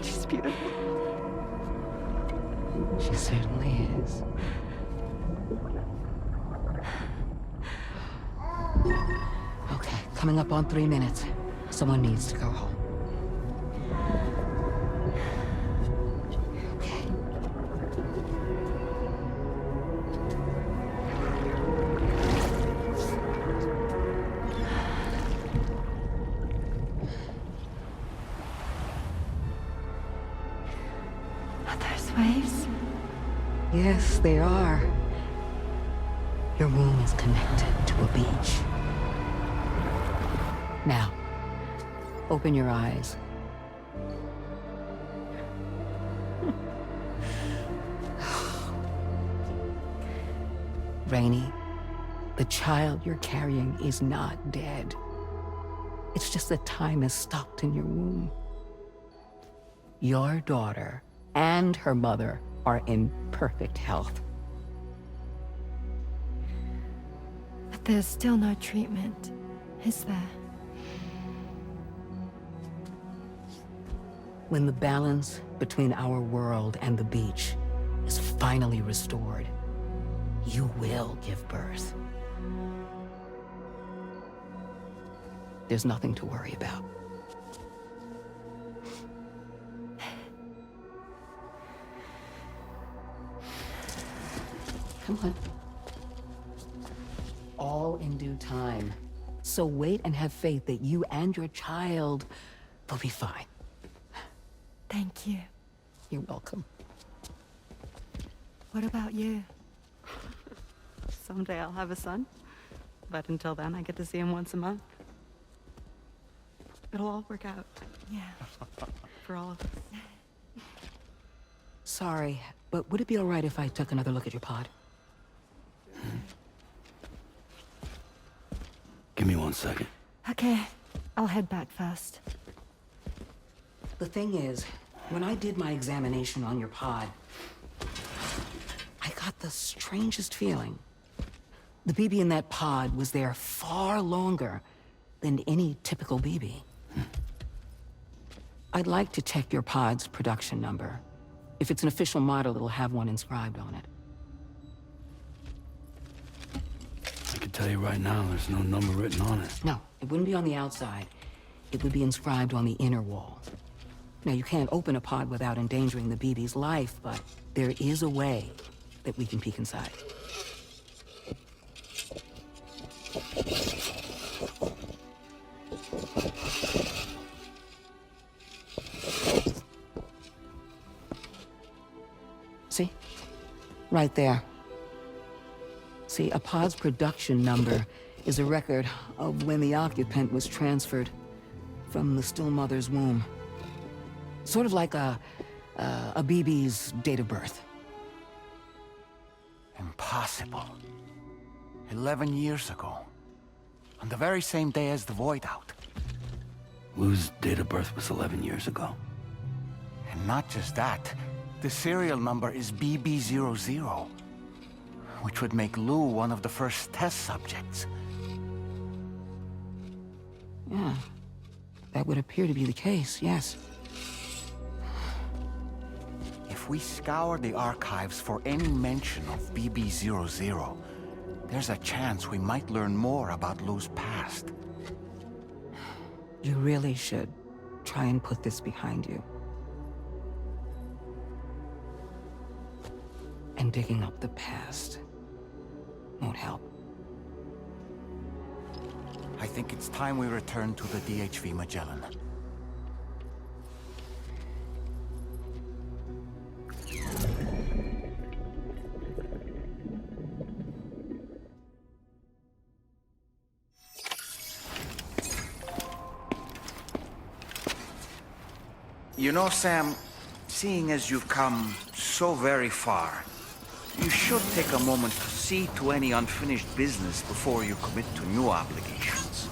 She's beautiful. She certainly is. Okay, coming up on 3 minutes. Someone needs to go home. Waves? Yes, they are. Your womb is connected to a beach. Now, open your eyes. Rainey, the child you're carrying is not dead. It's just that time has stopped in your womb. Your daughter and her mother are in perfect health. But there's still no treatment, is there? When the balance between our world and the beach is finally restored, you will give birth. There's nothing to worry about. Come on. All in due time. So wait and have faith that you and your child will be fine. Thank you. You're welcome. What about you? Someday I'll have a son, but until then I get to see him once a month. It'll all work out. Yeah. For all of us. Sorry, but would it be all right if I took another look at your pod? Give me 1 second. Okay, I'll head back first. The thing is, when I did my examination on your pod, I got the strangest feeling. The BB in that pod was there far longer than any typical BB. I'd like to check your pod's production number. If it's an official model, it'll have one inscribed on it. I can tell you right now, there's no number written on it. No, it wouldn't be on the outside. It would be inscribed on the inner wall. Now, you can't open a pod without endangering the BB's life, but there is a way that we can peek inside. See? Right there. See, a pod's production number is a record of when the occupant was transferred from the still mother's womb. Sort of like a BB's date of birth. Impossible. 11 years ago. On the very same day as the Void Out. Lou's date of birth was 11 years ago. And not just that, the serial number is BB00, which would make Lou one of the first test subjects. Yeah, that would appear to be the case, yes. If we scour the archives for any mention of BB00, there's a chance we might learn more about Lou's past. You really should try and put this behind you. And digging up the past won't help. I think it's time we return to the DHV Magellan. You know, Sam, seeing as you've come so very far, you should take a moment to see to any unfinished business before you commit to new obligations.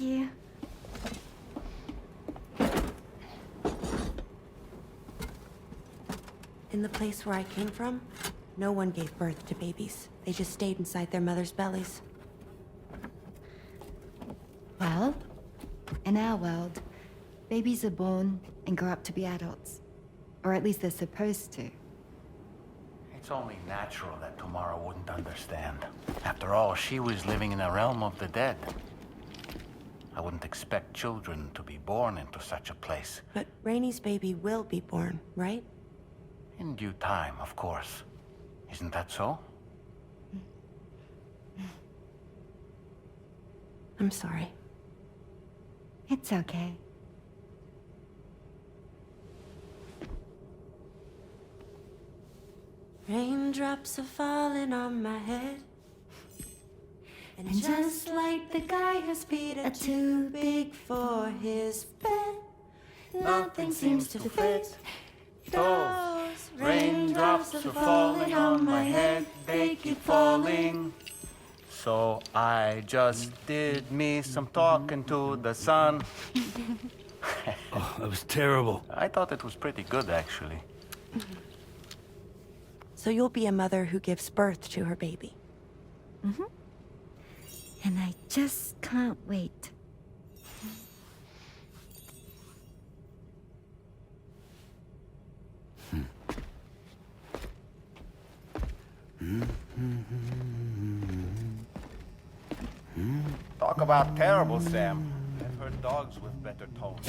Thank you. In the place where I came from, no one gave birth to babies. They just stayed inside their mother's bellies. Well, in our world, babies are born and grow up to be adults. Or at least they're supposed to. It's only natural that Tomorrow wouldn't understand. After all, she was living in a realm of the dead. I wouldn't expect children to be born into such a place. But Rainey's baby will be born, right? In due time, of course. Isn't that so? I'm sorry. It's okay. Raindrops are falling on my head. And just like the guy whose feet are too big for his bed, nothing seems to fit. Those raindrops are falling on my head, they keep falling. So I just did me some talking to the sun. Oh, that was terrible. I thought it was pretty good, actually. So you'll be a mother who gives birth to her baby. Mm-hmm. And I just can't wait. Talk about terrible, Sam. I've heard dogs with better tones.